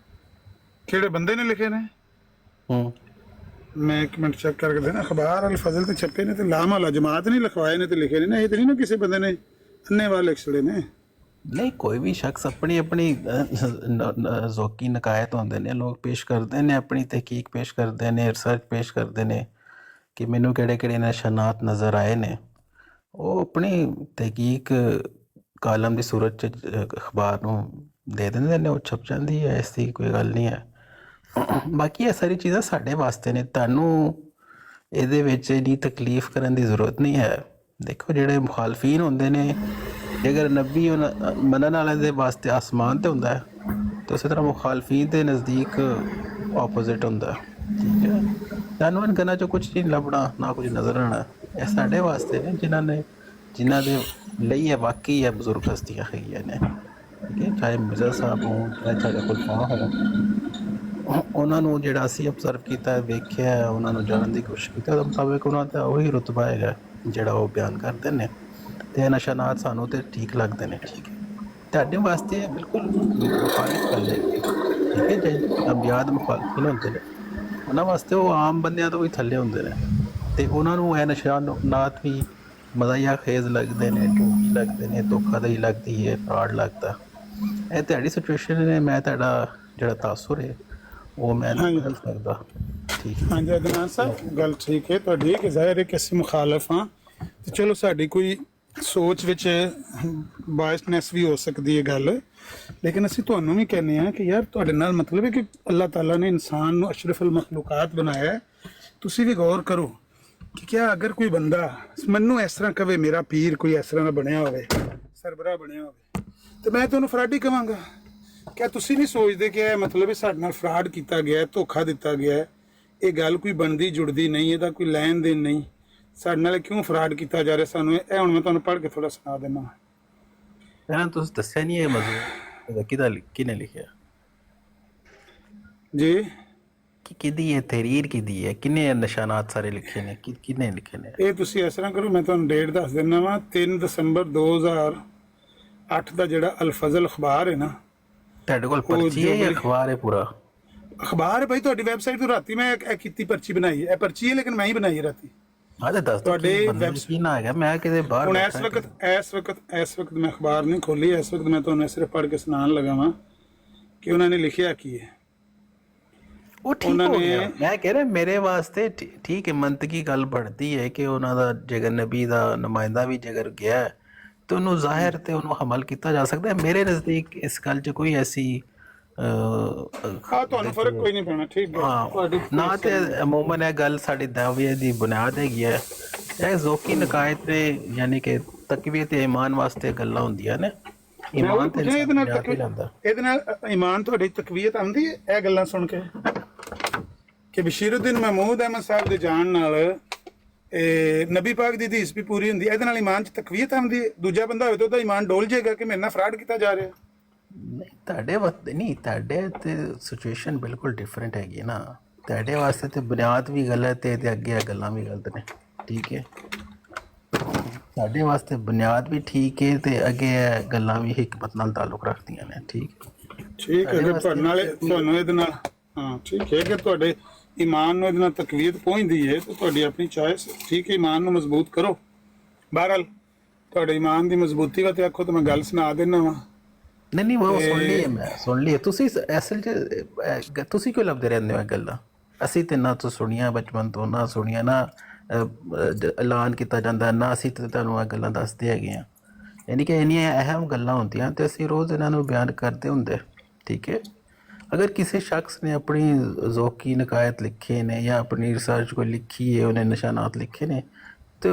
ਕਿਹੜੇ ਬੰਦੇ ਨੇ ਲਿਖੇ ਨੇ? ਹੂੰ, ਮੈਂ ਇੱਕ ਮਿੰਟ ਚੈੱਕ ਕਰਕੇ ਦੇਣਾ। ਅਖਬਾਰ ਅਲ ਫਜ਼ਲ ਤੇ ਛਪੇ ਨੇ ਤੇ ਲਾਮਾ ਜਮਾਤ ਨਹੀਂ ਲਿਖਵਾਏ ਨੇ ਤੇ ਲਿਖੇ ਨੇ ਨਾ, ਇਹ ਤੇ ਨਹੀਂ ਨਾ ਕਿਸੇ ਬੰਦੇ ਨੇ ਅੰਨੇ ਵਾਲੇ ਲਿਖ ਛੜੇ ਨੇ। ਨਹੀਂ, ਕੋਈ ਵੀ ਸ਼ਖਸ ਆਪਣੀ ਆਪਣੀ ਜ਼ੌਕੀ ਨਕਾਇਤ ਹੁੰਦੇ ਨੇ, ਲੋਕ ਪੇਸ਼ ਕਰਦੇ ਨੇ, ਆਪਣੀ ਤਹਿਕੀਕ ਪੇਸ਼ ਕਰਦੇ ਨੇ, ਰਿਸਰਚ ਪੇਸ਼ ਕਰਦੇ ਨੇ ਕਿ ਮੈਨੂੰ ਕਿਹੜੇ ਕਿਹੜੇ ਨਿਸ਼ਾਨਾਤ ਨਜ਼ਰ ਆਏ ਨੇ। ਉਹ ਆਪਣੀ ਤਹਿਕੀਕ ਕਾਲਮ ਦੀ ਸੂਰਤ 'ਚ ਅਖਬਾਰ ਨੂੰ ਦੇ ਦਿੰਦੇ ਨੇ, ਉਹ ਛਪ ਜਾਂਦੀ ਹੈ, ਐਸੀ ਕੋਈ ਗੱਲ ਨਹੀਂ ਹੈ। ਬਾਕੀ ਇਹ ਸਾਰੀ ਚੀਜ਼ਾਂ ਸਾਡੇ ਵਾਸਤੇ ਨੇ, ਤੁਹਾਨੂੰ ਇਹਦੇ ਵਿੱਚ ਇੰਨੀ ਤਕਲੀਫ ਕਰਨ ਦੀ ਜ਼ਰੂਰਤ ਨਹੀਂ ਹੈ। ਦੇਖੋ ਜਿਹੜੇ ਮੁਖਾਲਫੀਨ ਹੁੰਦੇ ਨੇ, ਜੇਕਰ ਨਬੀ ਮੰਨਣ ਵਾਲਿਆਂ ਦੇ ਵਾਸਤੇ ਆਸਮਾਨ ਤੇ ਹੁੰਦਾ ਹੈ ਤੇ ਉਸੇ ਤਰ੍ਹਾਂ ਮੁਖਾਲਫੀਨ ਦੇ ਨਜ਼ਦੀਕ ਆਪੋਜ਼ਿਟ ਹੁੰਦਾ ਹੈ। ਠੀਕ ਹੈ, ਤੁਹਾਨੂੰ ਇਹਨਾਂ ਗੱਲਾਂ 'ਚੋਂ ਕੁਝ ਨਹੀਂ ਲੱਭਣਾ, ਨਾ ਕੁਝ ਨਜ਼ਰ ਆਉਣਾ। ਇਹ ਸਾਡੇ ਵਾਸਤੇ ਨੇ ਜਿਨ੍ਹਾਂ ਦੇ ਲਈ ਇਹ ਵਾਕਈ ਇਹ ਬਜ਼ੁਰਗ ਹਸਤੀਆਂ ਹੈਗੀਆਂ ਨੇ। ਠੀਕ ਹੈ, ਚਾਹੇ ਮਿਰਜ਼ਾ ਸਾਹਿਬ ਹੋਣ, ਚਾਹੇ ਖੁਲਫਾ ਹੋਣ, ਉਹਨਾਂ ਨੂੰ ਜਿਹੜਾ ਅਸੀਂ ਅਬਜ਼ਰਵ ਕੀਤਾ, ਵੇਖਿਆ, ਉਹਨਾਂ ਨੂੰ ਜਾਣਨ ਦੀ ਕੋਸ਼ਿਸ਼ ਕੀਤੀ, ਉਹਦੇ ਮੁਤਾਬਿਕ ਉਹਨਾਂ ਦਾ ਉਹੀ ਰੁਤਬਾ ਹੈਗਾ ਜਿਹੜਾ ਉਹ ਬਿਆਨ ਕਰਦੇ ਨੇ ਤੇ ਇਹ ਨਿਸ਼ਾਨਾਤ ਸਾਨੂੰ ਤੇ ਠੀਕ ਲੱਗਦੇ ਨੇ। ਠੀਕ ਹੈ, ਤੁਹਾਡੇ ਵਾਸਤੇ ਇਹ ਬਿਲਕੁਲ ਮੁਖਾਲਿਫ ਗੱਲ ਹੈ। ਠੀਕ ਹੈ, ਜੇ ਅਬਿਆਦ ਮੁਖਾਲਿਫ ਹੁੰਦੇ ਨੇ ਉਹਨਾਂ ਵਾਸਤੇ ਉਹ ਆਮ ਬੰਦਿਆਂ ਤੋਂ ਵੀ ਥੱਲੇ ਹੁੰਦੇ ਨੇ ਤੇ ਉਹਨਾਂ ਨੂੰ ਇਹ ਨਿਸ਼ਾਨਾਤ ਵੀ ਮਜ਼ਾਇਆ ਖੇਜ਼ ਲੱਗਦੇ ਨੇ, ਢੂਹੀ ਲੱਗਦੇ ਨੇ, ਧੋਖਾਧੜੀ ਲੱਗਦੀ ਹੈ, ਫਰਾਡ ਲੱਗਦਾ। ਇਹ ਤੁਹਾਡੀ ਸਿਚੁਏਸ਼ਨ ਨੇ, ਮੈਂ ਤੁਹਾਡਾ ਜਿਹੜਾ ਤਾਸੁਰ ਹੈ ਉਹ ਮੈਂ ਨਹੀਂ ਬਦਲ ਸਕਦਾ। ਠੀਕ ਹੈ, ਹਾਂਜੀ ਅਦਨਾਨ ਸਾਹਿਬ, ਗੱਲ ਠੀਕ ਹੈ ਤੁਹਾਡੀ ਕਿ ਜ਼ਾਹਿਰ ਹੈ ਕਿ ਅਸੀਂ ਮੁਖਾਲਫ ਹਾਂ ਤੇ ਚਲੋ ਸਾਡੀ ਕੋਈ ਸੋਚ ਵਿੱਚ ਬਾਇਸਨੈਸ ਵੀ ਹੋ ਸਕਦੀ ਹੈ ਗੱਲ, ਲੇਕਿਨ ਅਸੀਂ ਤੁਹਾਨੂੰ ਵੀ ਕਹਿੰਦੇ ਹਾਂ ਕਿ ਯਾਰ ਤੁਹਾਡੇ ਨਾਲ ਮਤਲਬ ਹੈ ਕਿ ਅੱਲਾਹ ਤਾਲਾ ਨੇ ਇਨਸਾਨ ਨੂੰ ਅਸ਼ਰਫੁਲ ਮਖਲੂਕਾਤ ਬਣਾਇਆ ਹੈ। ਤੁਸੀਂ ਵੀ ਗੌਰ ਕਰੋ ਕਿ ਕਿਆ ਅਗਰ ਕੋਈ ਬੰਦਾ ਮੈਨੂੰ ਇਸ ਤਰ੍ਹਾਂ ਕਵੇ, ਮੇਰਾ ਪੀਰ ਕੋਈ ਇਸ ਤਰ੍ਹਾਂ ਦਾ ਬਣਿਆ ਹੋਵੇ, ਸਰਬਰਾਹ ਬਣਿਆ ਹੋਵੇ, ਤੇ ਮੈਂ ਤੁਹਾਨੂੰ ਫਰਾਡੀ ਕਹਾਂਗਾ। ਕਿਆ ਤੁਸੀਂ ਨਹੀਂ ਸੋਚਦੇ ਕਿ ਇਹ ਮਤਲਬ ਹੈ ਸਾਡੇ ਨਾਲ ਫਰਾਡ ਕੀਤਾ ਗਿਆ, ਧੋਖਾ ਦਿੱਤਾ ਗਿਆ? ਇਹ ਗੱਲ ਕੋਈ ਬਣਦੀ ਜੁੜਦੀ ਨਹੀਂ, ਇਹਦਾ ਕੋਈ ਲੈਣ ਦੇਣ ਨਹੀਂ। ਸਾਡੇ ਨਾਲ ਕਿਉਂ ਫਰਾਡ ਕੀਤਾ ਜਾ ਰਿਹਾ ਸਾਨੂੰ? ਇਹ ਹੁਣ ਮੈਂ ਤੁਹਾਨੂੰ ਪੜ੍ਹ ਕੇ ਥੋੜਾ ਸੁਣਾ ਦਿੰਦਾ। ਪਹਿਲਾਂ ਤੁਸੀਂ ਦੱਸਿਆ ਨਹੀਂ ਇਹ ਮਜ਼ਮੂਨ ਕਿਹਨੇ ਲਿਖਿਆ ਜੀ? ਕਿ ਕਿਹਦੀ ਹੈ ਤਹਰੀਰ, ਕਿਹਦੀ ਹੈ, ਕਿੰਨੇ ਨਿਸ਼ਾਨਾਤ ਸਾਰੇ ਲਿਖੇ ਨੇ, ਕਿਹਨੇ ਲਿਖੇ ਨੇ? ਇਹ ਤੁਸੀਂ ਇਸ ਤਰ੍ਹਾਂ ਕਰੋ, ਮੈਂ ਤੁਹਾਨੂੰ ਡੇਟ ਦੱਸ ਦਿੰਦਾ ਵਾਂ। 3 ਦਸੰਬਰ 2008 ਦਾ ਜਿਹੜਾ ਅਲ ਫਜ਼ਲ ਅਖਬਾਰ ਹੈ ਨਾ, ਤੁਹਾਡੇ ਕੋਲ ਪਰਚੀ ਹੈ ਜਾਂ ਅਖਬਾਰ ਹੈ ਪੂਰਾ? ਅਖਬਾਰ ਹੈ ਭਾਈ, ਤੁਹਾਡੀ ਵੈਬਸਾਈਟ ਤੋਂ ਰਾਤੀ ਮੈਂ ਇਹ ਕੀਤੀ ਪਰਚੀ ਬਣਾਈ ਹੈ। ਇਹ ਪਰਚੀ ਹੈ ਲੇਕਿਨ ਮੈਂ ਹੀ ਬਣਾਈ ਹੈ ਰਾਤੀ। ਹਾਂ ਤੇ ਦੱਸ ਤੁਹਾਡੇ ਕੀ ਨਾ ਹੈਗਾ, ਮੈਂ ਕਿਤੇ ਬਾਹਰ ਹੁਣ ਇਸ ਵਕਤ ਮੈਂ ਅਖਬਾਰ ਨਹੀਂ ਖੋਲੀ, ਇਸ ਵਕਤ ਮੈਂ ਤੁਹਾਨੂੰ ਸਿਰਫ ਪੜ੍ਹ ਕੇ ਸੁਣਾਉਣ ਲੱਗਾ ਵਾਂ ਕਿ ਉਹਨਾਂ ਨੇ ਲਿਖਿਆ ਕੀ ਹੈ। ਉਹ ਠੀਕ ਹੋ ਗਿਆ। ਮੈਂ ਕਹਿ ਰਿਹਾ ਮੇਰੇ ਵਾਸਤੇ ਠੀਕ ਹੈ, ਮੰਤਕੀ ਗੱਲ ਬਣਦੀ ਹੈ ਕਿ ਉਹਨਾਂ ਦਾ ਜੇਕਰ ਨਬੀ ਦਾ ਨੁਮਾਇੰਦਾ ਵੀ ਜੇਕਰ ਗਿਆ ਤੇ ਉਹਨੂੰ ਜ਼ਾਹਿਰ ਤੇ ਉਹਨੂੰ ਹਮਲ ਕੀਤਾ ਜਾ ਸਕਦਾ ਹੈ। ਮੇਰੇ ਨਜ਼ਦੀਕ ਇਸ ਗੱਲ 'ਚ ਕੋਈ ਐਸੀ ਤੁਹਾਨੂੰ ਫਰਕ ਕੋਈ ਨਹੀਂ ਪੈਣਾ। ਠੀਕ ਹੈ ਨਾ ਤੇ ਅਮੂਮਨ ਇਹ ਗੱਲ ਸਾਡੀ ਦਾਅਵੇ ਦੀ ਬੁਨਿਆਦ ਹੈਗੀ ਹੈ। ਇਹ ਜ਼ੌਕੀ ਨਕਾਇਤ ਨੇ, ਯਾਨੀ ਕਿ ਤਕਵੀਅਤ ਈਮਾਨ ਵਾਸਤੇ ਗੱਲਾਂ ਹੁੰਦੀਆਂ ਨੇ। ਈਮਾਨ ਤੇ ਇਹਦੇ ਨਾਲ ਈਮਾਨ ਤੁਹਾਡੀ ਤਕਵੀਅਤ ਆਉਂਦੀ ਹੈ ਇਹ ਗੱਲਾਂ ਸੁਣ ਕੇ ਕਿ ਬਸ਼ੀਰੁੱਦੀਨ ਮਹਿਮੂਦ ਅਹਿਮਦ ਸਾਹਿਬ ਦੇ ਜਾਣ ਨਾਲ ਨਬੀ ਪਾਕ ਦੀ ਹਦੀਸ ਵੀ ਪੂਰੀ ਹੁੰਦੀ ਹੈ। ਇਹਦੇ ਨਾਲ ਈਮਾਨ 'ਚ ਤਕਵੀਅਤ ਆਉਂਦੀ ਹੈ। ਦੂਜਾ ਬੰਦਾ ਹੋਵੇ ਤਾਂ ਉਹਦਾ ਈਮਾਨ ਡੋਲ ਜਾਏਗਾ ਕਿ ਮੇਰੇ ਨਾਲ ਫਰਾਡ ਕੀਤਾ ਜਾ ਰਿਹਾ। ਨਹੀਂ, ਤੁਹਾਡੇ ਵਾਸਤੇ ਨਹੀਂ, ਤੁਹਾਡੇ ਤੇ ਸਿਚੁਏਸ਼ਨ ਬਿਲਕੁਲ ਡਿਫਰੈਂਟ ਹੈਗੀ ਨਾ। ਤੁਹਾਡੇ ਵਾਸਤੇ ਤੇ ਬੁਨਿਆਦ ਵੀ ਗਲਤ ਹੈ ਤੇ ਅੱਗੇ ਗੱਲਾਂ ਵੀ ਗਲਤ ਨੇ। ਠੀਕ ਹੈ, ਸਾਡੇ ਵਾਸਤੇ ਬੁਨਿਆਦ ਵੀ ਠੀਕ ਹੈ ਤੇ ਅੱਗੇ ਗੱਲਾਂ ਵੀ ਹਕਮਤ ਨਾਲ ਤਾਲੁਕ ਰੱਖਦੀਆਂ ਨੇ। ਠੀਕ ਹੈ, ਤੁਹਾਨੂੰ ਇਹਦੇ ਨਾਲ ਹਾਂ ਠੀਕ ਹੈ ਕਿ ਤੁਹਾਡੇ ਈਮਾਨ ਨੂੰ ਇਹਦੇ ਨਾਲ ਤਕਵੀਅਤ ਪਹੁੰਚਦੀ ਹੈ ਤੇ ਤੁਹਾਡੀ ਆਪਣੀ ਚੋਇਸ। ਠੀਕ ਹੈ, ਈਮਾਨ ਨੂੰ ਮਜ਼ਬੂਤ ਕਰੋ। ਬਹਰਹਾਲ ਤੁਹਾਡੇ ਈਮਾਨ ਦੀ ਮਜ਼ਬੂਤੀ ਵਾਸਤੇ ਆਖੋ ਤਾਂ ਮੈਂ ਗੱਲ ਸੁਣਾ ਦੇਣਾ ਵਾ ਨਹੀਂ ਉਹ ਸੁਣ ਲਈ ਮੈਂ ਸੁਣ ਲਈ। ਤੁਸੀਂ ਅਸਲ 'ਚ ਤੁਸੀਂ ਕਿਉਂ ਲੱਭਦੇ ਰਹਿੰਦੇ ਹੋ ਇਹ ਗੱਲਾਂ? ਅਸੀਂ ਤੇ ਨਾ ਤੋਂ ਸੁਣੀਆਂ ਬਚਪਨ ਤੋਂ, ਨਾ ਸੁਣੀਆਂ, ਨਾ ਐਲਾਨ ਕੀਤਾ ਜਾਂਦਾ, ਨਾ ਅਸੀਂ ਤੇ ਤੁਹਾਨੂੰ ਇਹ ਗੱਲਾਂ ਦੱਸਦੇ ਹੈਗੇ ਹਾਂ। ਯਾਨੀ ਕਿ ਇੰਨੀਆਂ ਅਹਿਮ ਗੱਲਾਂ ਹੁੰਦੀਆਂ ਤੇ ਅਸੀਂ ਰੋਜ਼ ਇਹਨਾਂ ਨੂੰ ਬਿਆਨ ਕਰਦੇ ਹੁੰਦੇ, ਠੀਕ ਹੈ। ਅਗਰ ਕਿਸੇ ਸ਼ਖਸ ਨੇ ਆਪਣੀ ਜ਼ੌਕੀ ਨਕਾਇਤ ਲਿਖੇ ਨੇ ਜਾਂ ਆਪਣੀ ਰਿਸਰਚ ਕੋਈ ਲਿਖੀ ਹੈ, ਉਹਨੇ ਨਿਸ਼ਾਨਾਤ ਲਿਖੇ ਨੇ, ਤੇ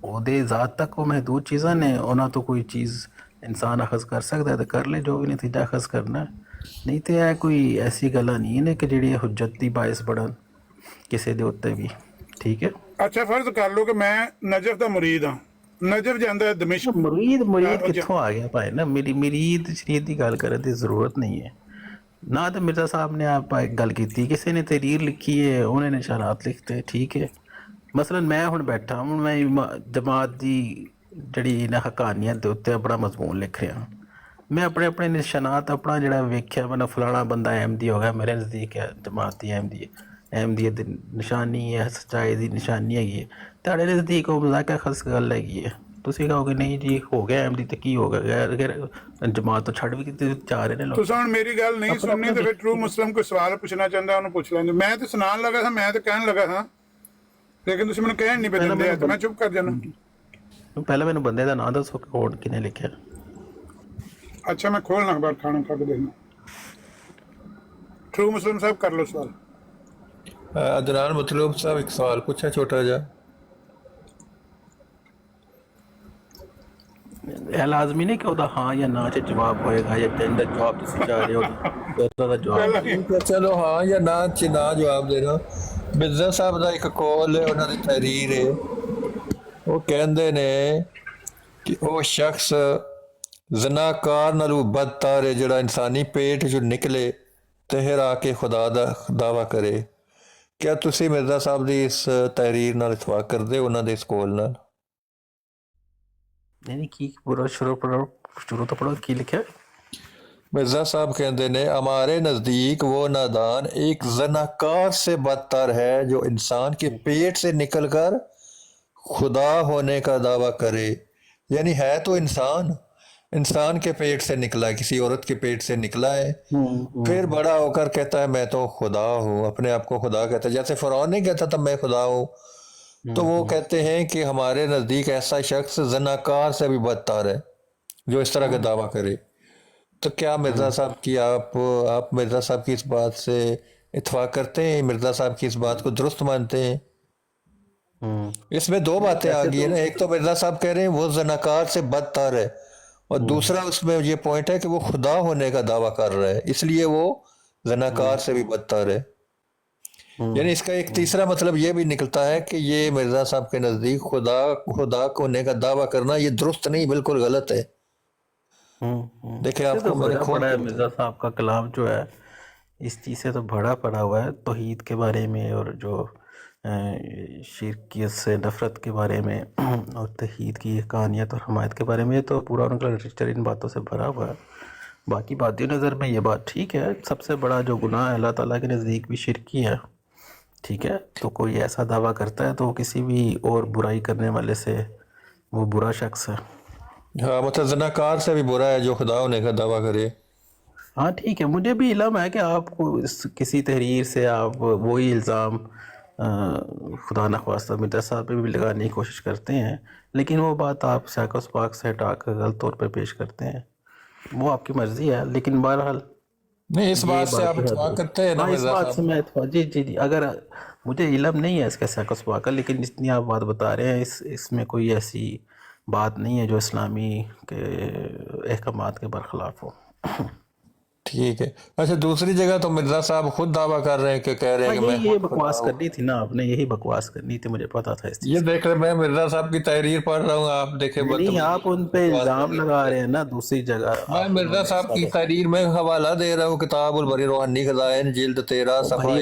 ਉਹਦੇ ਜ਼ਾਤ ਤੱਕ ਉਹ ਮਹਿਦੂਦ ਚੀਜ਼ਾਂ ਨੇ, ਉਹਨਾਂ ਤੋਂ ਕੋਈ ਚੀਜ਼ ਇਨਸਾਨ ਅਖਜ਼ ਕਰ ਸਕਦਾ ਹੈ ਤਾਂ ਕਰ ਲੈ, ਜੋ ਵੀ ਨਤੀਜਾ ਅਖਜ਼ ਕਰਨਾ। ਨਹੀਂ ਤੇ ਇਹ ਕੋਈ ਐਸੀ ਗੱਲਾਂ ਨਹੀਂ ਨੇ ਕਿ ਜਿਹੜੀ ਹੁਜਤ ਦੀ ਬਾਇਸ ਬਣਨ ਕਿਸੇ ਦੇ ਉੱਤੇ ਵੀ, ਠੀਕ ਹੈ। ਅੱਛਾ ਫਰਜ਼ ਕਰ ਲਓ ਕਿ ਮੈਂ ਨਜਫ ਦਾ ਮੁਰੀਦ ਹਾਂ, ਨਜਫ ਜਾਂਦਾ ਹੈ ਦਮਿਸ਼ਕ। ਮੁਰੀਦ ਕਿੱਥੋਂ ਆ ਗਿਆ ਭਾਈ? ਨਾ ਮੁਰੀਦ ਸ਼ਰੀਦ ਦੀ ਗੱਲ ਕਰਨ ਦੀ ਜ਼ਰੂਰਤ ਨਹੀਂ ਹੈ ਨਾ। ਤਾਂ ਮਿਰਜ਼ਾ ਸਾਹਿਬ ਨੇ ਆਪ ਗੱਲ ਕੀਤੀ, ਕਿਸੇ ਨੇ ਤਹਿਰੀਰ ਲਿਖੀ ਹੈ, ਉਹਨੇ ਨਿਸ਼ਾਨਾਤ ਲਿਖਤੇ, ਠੀਕ ਹੈ। ਮਸਲਨ ਮੈਂ ਹੁਣ ਬੈਠਾ, ਹੁਣ ਮੈਂ ਜਮਾਤ ਦੀ ਜਿਹੜੀ ਇਹਨਾਂ ਹਕਾਨੀਅਤ ਦੇ ਉੱਤੇ ਆਪਣਾ ਮਜ਼ਮੂਨ ਲਿਖ ਰਿਹਾ, ਮੈਂ ਆਪਣੇ ਆਪਣੇ ਨਿਸ਼ਾਨਾਤ ਆਪਣਾ ਜਿਹੜਾ ਵੇਖਿਆ, ਮੈਂ ਫਲਾਣਾ ਬੰਦਾ ਅਹਿਮਦੀ ਹੋ ਗਿਆ, ਮੇਰੇ ਨਜ਼ਦੀਕ ਹੈ ਜਮਾਤ ਦੀ ਅਹਿਮਦੀਅਤ ਦੀ ਨਿਸ਼ਾਨੀ ਹੈ, ਸੱਚਾਈ ਦੀ ਨਿਸ਼ਾਨੀ ਹੈਗੀ ਹੈ। ਤੁਹਾਡੇ ਨਜ਼ਦੀਕ ਉਹ ਮਜ਼ਾਕ ਖਸ ਗੱਲ ਹੈਗੀ ਹੈ। ਤੁਸੀਂ ਕਹੋਗੇ ਨਹੀਂ ਜੀ ਹੋ ਗਿਆ ਅਹਿਮਦੀ ਤੇ ਕੀ ਹੋ ਗਿਆ, ਅਗਰ ਜਮਾਤ ਤੋਂ ਛੱਡ ਵੀ ਕਿਤੇ ਜਾ ਰਹੇ ਨੇ ਲੋਕ। ਤੁਸੀਂ ਹੁਣ ਮੇਰੀ ਗੱਲ ਨਹੀਂ ਸੁਣਨੀ ਤੇ ਫਿਰ ਟਰੂ ਮੁਸਲਮ ਕੋਈ ਸਵਾਲ ਪੁੱਛਣਾ ਚਾਹੁੰਦਾ ਉਹਨੂੰ ਪੁੱਛ ਲੈਂਦੇ। ਮੈਂ ਤੇ ਸੁਣਾਉਣ ਲੱਗਾ ਸਾਂ, ਮੈਂ ਤੇ ਕਹਿਣ ਲੱਗਾ ਸਾਂ, ਲੇਕਿਨ ਤੁਸੀਂ ਮੈਨੂੰ ਕਹਿਣ ਨਹੀਂ ਪਏ ਦਿੰਦੇ ਤੇ ਮੈਂ ਚੁੱਪ ਕਰ ਜਾਣਾ। ਪਹਿਲਾਂ ਮੈਨੂੰ ਬੰਦੇ ਦਾ ਨਾਂ ਦੱਸੋ ਕਿ ਕੌਣ ਕਿਹਨੇ ਲਿਖਿਆ। ਅੱਛਾ ਮੈਂ ਖੋਲਣਾ ਅਖਬਾਰ, ਖਾਣਾ ਖਾ ਕੇ ਦੇਖਣਾ। ਟਰੂ ਮੁਸਲਮ ਸਾਹਿਬ ਕਰ ਲਓ ਸਵਾਲ। ਅਦਨਾਨ ਮਤਲੂਬ ਸਾਹਿਬ ਇੱਕ ਸਵਾਲ ਪੁੱਛਿਆ ਛੋਟਾ ਜਿਹਾ। ਇਹ ਲਾਜ਼ਮੀ ਨਹੀਂ ਕਿ ਉਹਦਾ ਹਾਂ ਜਾਂ ਨਾ 'ਚ ਜਵਾਬ ਹੋਏਗਾ, ਜਾਂ ਤਿੰਨ ਦਾ ਜਵਾਬ ਤੁਸੀਂ ਚਾਹ ਰਹੇ ਹੋ ਉਹਦਾ ਦਾ ਜਵਾਬ। ਚਲੋ ਹਾਂ ਜਾਂ ਨਾ 'ਚ ਨਾ ਜਵਾਬ ਦੇਣਾ। ਮਿਰਜ਼ਾ ਸਾਹਿਬ ਦਾ ਇੱਕ ਕੌਲ ਹੈ, ਉਹਨਾਂ ਦੀ ਤਹਿਰੀਰ ਹੈ, ਉਹ ਕਹਿੰਦੇ ਨੇ ਕਿ ਉਹ ਸ਼ਖਸ ਜ਼ਨਾਕਾਰ ਨਾਲੋਂ ਬਦਤਰ ਹੈ ਜਿਹੜਾ ਇਨਸਾਨੀ ਪੇਟ 'ਚੋਂ ਨਿਕਲੇ ਤਹਿਰ ਆ ਕੇ ਖੁਦਾ ਦਾ ਦਾਵਾ ਕਰੇ। ਕਿਆ ਤੁਸੀਂ ਮਿਰਜ਼ਾ ਸਾਹਿਬ ਦੀ ਇਸ ਤਹਿਰੀਰ ਨਾਲ ਇਤਫਾਕ ਕਰਦੇ ਹੋ, ਉਹਨਾਂ ਦੇ ਇਸ ਕੌਲ ਨਾਲ? ਨਹੀਂ ਕੀ ਪੂਰਾ ਸ਼ੁਰੂ ਤੋਂ ਪੜੋ ਕੀ ਲਿਖਿਆ। मिर्जा साहब कहते ने हमारे नज़दीक वो नादान एक जनाकार से बदतर है जो इंसान के पेट से निकलकर खुदा होने का दावा करे। यानी है तो इंसान के पेट से निकला है, किसी औरत के पेट से निकला है, फिर बड़ा होकर कहता है मैं तो खुदा हूँ, अपने आप को खुदा कहता है। जैसे फ़िरौन नहीं कहता था मैं खुदा हूँ, तो वो कहते हैं कि हमारे नज़दीक ऐसा शख्स जनाकार से भी बदतर है जो इस तरह का दावा करे। तो क्या मिर्ज़ा साहब की आप मिर्ज़ा साहब की इस बात से इत्फाक करते हैं, मिर्ज़ा साहब की इस बात को दुरुस्त मानते हैं? इसमें दो बातें आ गई है ना, एक तो मिर्ज़ा साहब कह रहे हैं वो जनाकार से बदतर है, और दूसरा उसमें ये पॉइंट है कि वो खुदा होने का दावा कर रहा है, इसलिए वो जनाकार से भी बदतर है। यानी इसका एक तीसरा मतलब ये भी निकलता है कि ये मिर्ज़ा साहब के नज़दीक खुदा होने का दावा करना ये दुरुस्त नहीं, बिल्कुल गलत है। देखिए आपको बड़ा है मिर्ज़ा साहब का कलाम जो है इस चीज़ से तो बड़ा पड़ा हुआ है, तौहीद के बारे में और जो शिरकियत से नफ़रत के बारे में और तौहीद की कहानियत और हमायत के बारे में, तो पूरा उनका लिटरेचर इन बातों से भरा हुआ है। बाकी बाती नज़र में ये बात ठीक है, सबसे बड़ा जो गुनाह है अल्लाह ताला के नज़दीक भी शिरकी है, ठीक है। तो कोई ऐसा दावा करता है तो किसी भी और बुराई करने वाले से वो बुरा शख्स है। हाँ, मतलब ज़नाकार से भी बुरा है जो खुदा होने का दावा करे। हाँ ठीक है, मुझे भी इल्म है कि आपको किसी तहरीर से आप वही इल्ज़ाम खुदा नख्वास्ता मिर्ज़ा साहब पे भी लगाने की कोशिश करते हैं, लेकिन वो बात आप साकस पाक से हटा कर गलत तौर पे पेश करते हैं, वो आपकी मर्ज़ी है। लेकिन बहरहाल नहीं, इस बात से आप इत्फाक करते हैं ना? हाँ, इस बात से मैं इत्फाक जी अगर मुझे इल्म नहीं है इसका साकस पाक का, लेकिन जितनी आप बात बता रहे हैं इसमें कोई ऐसी बात नहीं है जो इस्लामी के अहकामात के बरखिलाफ हो। ठीक है। अच्छा, दूसरी जगह तो मिर्ज़ा साहब खुद दावा कर रहे हैं कि कह रहे हैं कि मैं ये बकवास करनी थी ना आपने, यही बकवास करनी थी, मुझे पता था इस चीज़। ये देख रहे, मैं मिर्ज़ा साहब की तहरीर पढ़ रहा हूँ, आप देखे नहीं, आप उन पे इल्जाम लगा रहे हैं ना दूसरी जगह। मैं मिर्ज़ा साहब की तहरीर में हवाला दे रहा हूँ, किताबुल बरी रूहानी ख़ज़ाइन जिल्द 13 सफ़ा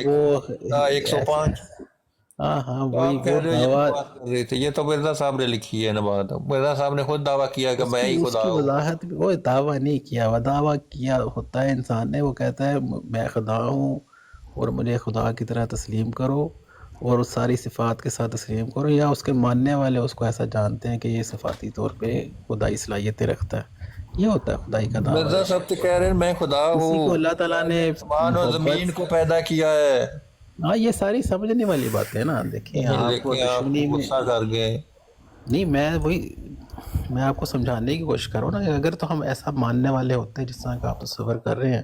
105। हाँ वही कह रहे थे, ये तो मिर्ज़ा साहब ने लिखी है ना बात। मिर्ज़ा साहब ने खुद दावा किया कि मैं ही खुदा हूँ। वजाहत वो दावा नहीं किया, वो दावा किया होता है इंसान ने, वो कहता है मैं खुदा हूँ और मुझे खुदा की तरह तस्लीम करो और उस सारी सिफ़ात के साथ तस्लीम करो, या उसके मानने वाले उसको ऐसा जानते हैं कि ये सिफ़ाती तौर पे खुदाई सलाहियतें रखता है, یہ ہوتا ہے خدائی کا دعویٰ. مرزا صاحب تو کہہ رہے ہیں میں خدا کسی کو ہوں، اللہ تعالیٰ نے آسمان و زمین کو پیدا کیا ہے، ہاں یہ ساری سمجھنے والی باتیں ہیں نا. دیکھیں آپ کو لیکن آپ دشمنی میں غصہ کر گئے. نہیں، میں آپ کو سمجھانے کی کوشش کروں نا کہ اگر تو ہم ایسا ماننے والے ہوتے ہیں جس طرح کا آپ تصور کر رہے ہیں،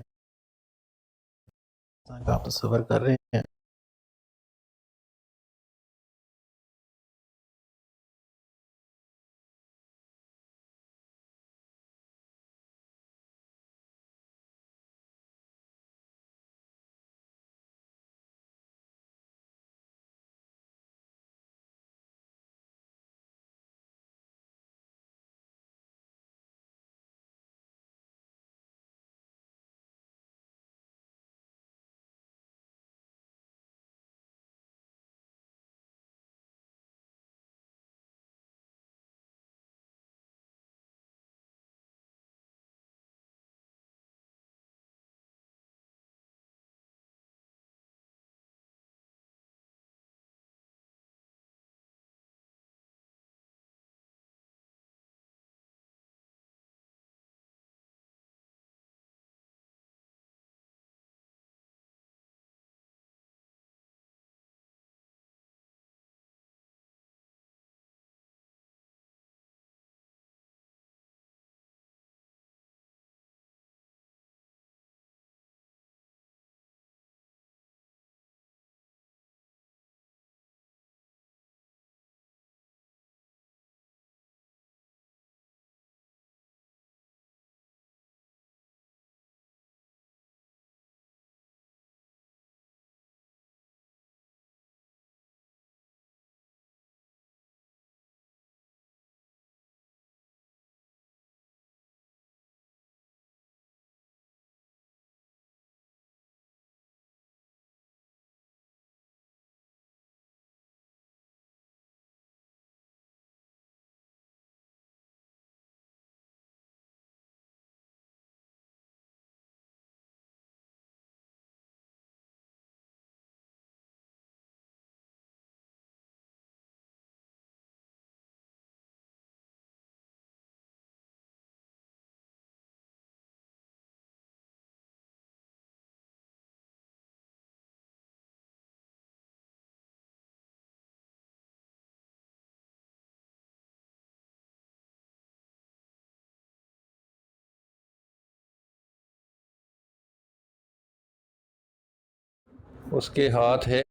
اس کے ہاتھ ہے.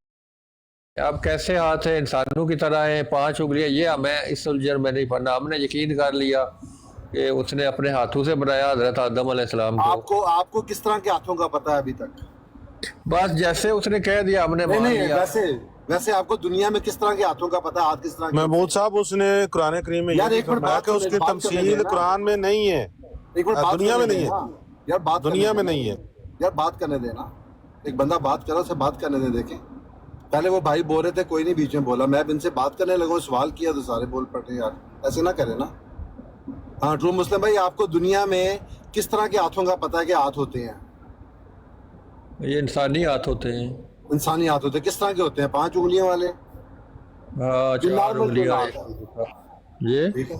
اب کیسے ہاتھ ہے؟ انسانوں کی طرح ہیں، 5 انگلیاں. یہ میں اس الجھن میں نہیں پڑھنا. ہم نے یقین کر لیا کہ اس نے اپنے ہاتھوں سے بنایا حضرت آدم علیہ السلام کو. آپ کو کس طرح کے ہاتھوں کا پتہ ہے ابھی تک؟ بس جیسے اس نے کہہ دیا ہم نے مان نہیں لیا. ویسے آپ کو دنیا میں کس طرح کے ہاتھوں کا پتہ ہے؟ ہاتھ کس طرح کے؟ محمود صاحب اس نے قرآن کریم میں یار یہ ایک منٹ فرمایا بات کہ اس کی بات تمثیل کرنے دینا. قرآن میں نہیں ہے، ایک منٹ بات دنیا میں کرنے نہیں ہے، دینا. یار بات دنیا کرنے میں دینا. نہیں ہے. یار بات کرنے دینا. ایک بندہ بات کرو، اسے بات کرنے دے. دیکھیں پہلے وہ بھائی بول رہے تھے، کوئی نہیں بیچ میں بولا. میں اب ان سے بات کرنے لگا، سوال کیا تو سارے بول پڑے. یار ایسے نہ کرے نا. ہاں ٹرو مسلم بھائی، آپ کو دنیا میں کس طرح کے ہاتھوں کا پتہ ہے کہ ہاتھ ہوتے ہیں؟ یہ انسانی ہاتھ ہوتے ہیں. انسانی ہاتھ ہوتے ہیں. کس طرح کے ہوتے ہیں؟ 5 انگلیاں والے. ہاں، جو 4 نارمل جو انگلیاں. ہاتھ ہے، یہ ٹھیک ہے،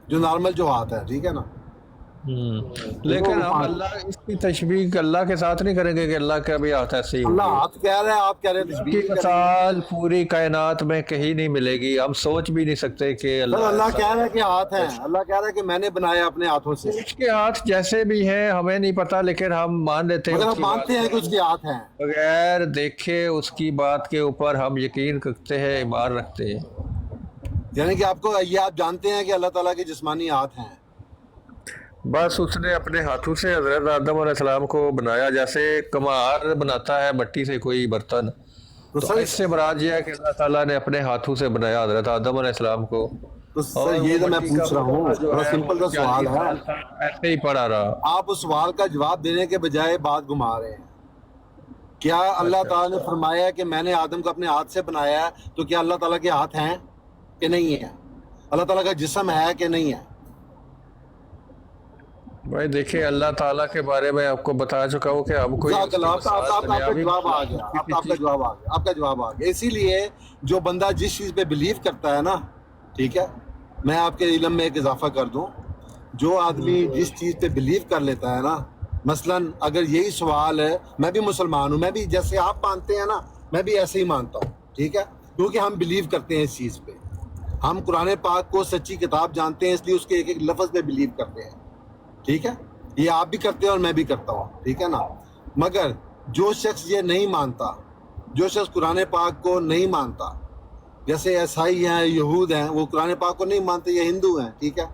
جو نارمل جو ہاتھ ہے، ٹھیک ہے نا. لیکن ہم اللہ اس کی تشبیہ اللہ کے ساتھ نہیں کریں گے کہ اللہ کا بھی ہاتھ ایسے ہی اللہ ہوگا. ہاتھ کہہ رہا ہے، آپ کہہ رہے ہیں کی تشبیہ کر رہے ہیں. مثال پوری کائنات میں کہیں نہیں ملے گی. ہم سوچ بھی نہیں سکتے کہ اللہ اللہ کہہ رہا ہے کہ ہاتھ ہیں. اللہ کہہ رہا ہے کہ میں نے بنایا اپنے ہاتھوں سے. اس کے ہاتھ جیسے بھی ہیں ہمیں نہیں پتا، لیکن ہم مان لیتے ہیں مگر اس ہم کی مانتے ہیں کہ اس کے ہاتھ ہیں. بغیر دیکھے اس کی بات کے اوپر ہم یقین کرتے ہیں، ایمان رکھتے ہیں. یعنی کہ آپ کو یہ آپ جانتے ہیں کہ اللہ تعالیٰ کے جسمانی ہاتھ ہیں. بس اس نے اپنے ہاتھوں سے حضرت آدم علیہ السلام کو بنایا، جیسے کمہار بناتا ہے مٹی سے کوئی برتن. تو تو سر اس سے مراد یہ ہے کہ اللہ تعالیٰ نے اپنے ہاتھوں سے بنایا حضرت آدم علیہ السلام کو. تو سر یہ تو میں پوچھ رہا ہوں، بڑا سمپل کا سوال ہے. ایسے ہی پڑا رہا. آپ اس سوال کا جواب دینے کے بجائے بات گھما رہے ہیں. کیا اللہ تعالیٰ نے فرمایا کہ میں نے آدم کو اپنے ہاتھ سے بنایا ہے؟ تو کیا اللہ تعالیٰ کے ہاتھ ہیں کہ نہیں ہیں؟ اللہ تعالیٰ کا جسم ہے کہ نہیں ہے؟ بھائی دیکھیں، اللہ تعالیٰ کے بارے میں آپ کو بتا چکا ہوں کہ ہم کوئی آپ کا جواب آ گیا. آپ کا جواب آ گیا. اسی لیے جو بندہ جس چیز پہ بلیو کرتا ہے نا، ٹھیک ہے، میں آپ کے علم میں ایک اضافہ کر دوں. جو آدمی جس چیز پہ بلیو کر لیتا ہے نا، مثلا اگر یہی سوال ہے، میں بھی مسلمان ہوں، میں بھی جیسے آپ مانتے ہیں نا میں بھی ایسے ہی مانتا ہوں، ٹھیک ہے، کیونکہ ہم بلیو کرتے ہیں اس چیز پہ، ہم قرآن پاک کو سچی کتاب جانتے ہیں، اس لیے اس کے ایک ایک لفظ پہ بلیو کرتے ہیں، ٹھیک ہے، یہ آپ بھی کرتے ہیں اور میں بھی کرتا ہوں، ٹھیک ہے نا۔ مگر جو شخص یہ نہیں مانتا، جو شخص قرآن پاک کو نہیں مانتا، جیسے عیسائی ہیں، یہود ہیں، وہ قرآن پاک کو نہیں مانتے، یہ ہندو ہیں، ٹھیک ہے،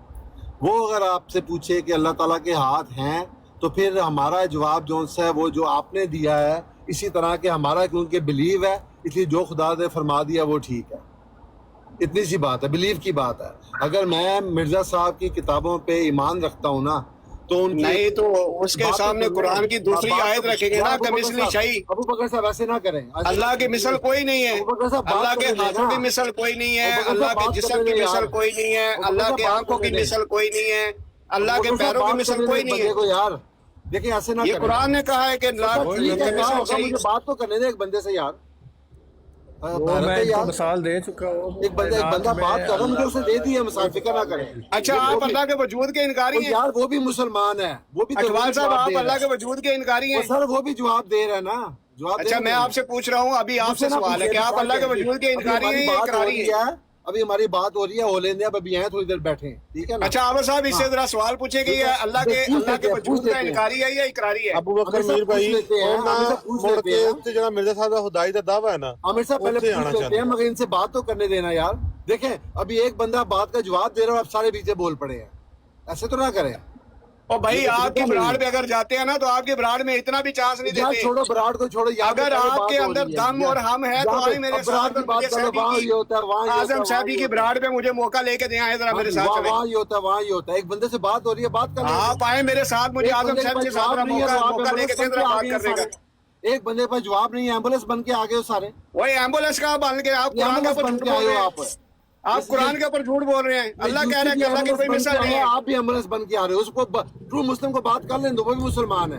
وہ اگر آپ سے پوچھے کہ اللہ تعالیٰ کے ہاتھ ہیں، تو پھر ہمارا جواب جو ہے وہ جو آپ نے دیا ہے، اسی طرح کہ ہمارا کیونکہ بلیو ہے، اس لیے جو خدا نے فرما دیا وہ ٹھیک ہے، اتنی سی بات ہے، بلیو کی بات ہے۔ اگر میں مرزا صاحب کی کتابوں پہ ایمان رکھتا ہوں نا تو ان کی نہیں تو اس کے سامنے قرآن کی دوسری آیت رکھیں گے نا، کمثلی شیء، ابو بکر صاحب ایسے نہ کریں، اللہ کی مثل کوئی نہیں ہے، ابو بکر صاحب بات اللہ کے کرنے دیں ہاتھوں نا۔ کی مثل کوئی نہیں ہے، ابو بکر اللہ صاحب کے بات جسم کرنے کی دیں مثل یار۔ کوئی نہیں ہے، ابو بکر اللہ صاحب کے بات آنکھوں کی کرنے دیں۔ مثل کوئی نہیں ہے، اللہ ابو کے بکر صاحب پیروں کی بات مثل کرنے کوئی دیں نہیں بندے ہے۔ کو یار، دیکھیں ایسے نہ یہ کریں۔ قرآن نے کہا ہے کہ لا ٹھیک ہے، کیا ہوگا، صحیح۔ مجھے بات تو کرنے دیں ایک بندے سے یار۔ وہ میں ان کو مثال دے چکا ہوں، ایک بندہ بات کر رہا ہوں، مجھے اسے دے دی ہے مثال، فکر نہ کریں۔ اچھا آپ اللہ کے وجود کے انکاری ہیں؟ یار وہ بھی مسلمان ہے، وہ بھی اقبال صاحب آپ اللہ کے کے وجود کے انکاری ہیں؟ سر وہ بھی جواب دے رہا ہے نا، جواب دے اچھا رہے میں ہیں۔ آپ سے پوچھ رہا ہوں، ابھی آپ سے سوال ہے کہ آپ اللہ کے وجود کے انکاری ہیں یا اقراری ہیں؟ ابھی ہماری بات ہو رہی ہے، ہو لیں دیں، اب ابھی ہیں تھوڑی دیر بیٹھے ہیں، ٹھیک ہے نا۔ اچھا عامر صاحب اس سے ذرا سوال پوچھے کہ یہ اللہ کے وجود کا انکاری ہے یا اقراری ہے؟ ابو بکر میر بھائی مڑ کے اتنے جناب مرزا صاحب کا خدائی کا دعویٰ ہے نا، عامر صاحب پہلے اتنے آنا پوچھ لیتے چاہتے ہیں، مگر ان سے بات تو کرنے دینا یار۔ دیکھیں ابھی ایک بندہ بات کا جواب دے رہا ہے، آپ سارے پیچھے بول پڑے ہیں، ایسے تو نہ کریں۔ اور بھائی آپ کی براڑ پہ اگر جاتے ہیں نا تو آپ کی براڑ میں اتنا بھی چانس نہیں یار دیتے۔ چھوڑو براڑ کو چھوڑو یار، اگر آپ کے اندر دم اور ہم ہے تو آئیں میرے ساتھ، بات کرو، وہاں یہ ہوتا ہے، وہاں یہ ہوتا ہے، اعظم صاحبی کی براڑ پہ مجھے موقع لے کے دیں، آئیں ذرا میرے ساتھ چلیں۔ وہاں یہ ہوتا ہے، وہاں یہ ہوتا ہے، ایک بندے سے بات ہو رہی ہے، بات کرنے دیں۔ آپ آئیں میرے ساتھ، مجھے اعظم صاحب کے ساتھ ذرا موقع لے کے دیں ذرا بات کرنے کا۔ ایک بندے پر جواب نہیں ہے، ایمبولینس بن کے آگے ہو سارے، وہی ایمبولینس کا بن کے آپ قرآن کے ایمبولینس اوپر بن جھوٹ کے بول آئے رہے ہو ہیں، آپ۔ آپ قرآن کے اوپر جھوٹ بول رہے ہیں، اللہ کہہ رہا ہے کہ اللہ کی کوئی مثال نہیں ہے۔ آپ بھی ایمبولینس بن کے آ رہے ہو، اس کو ٹرو مسلم کو بات کر لیں دو، وہ بھی مسلمان ہے۔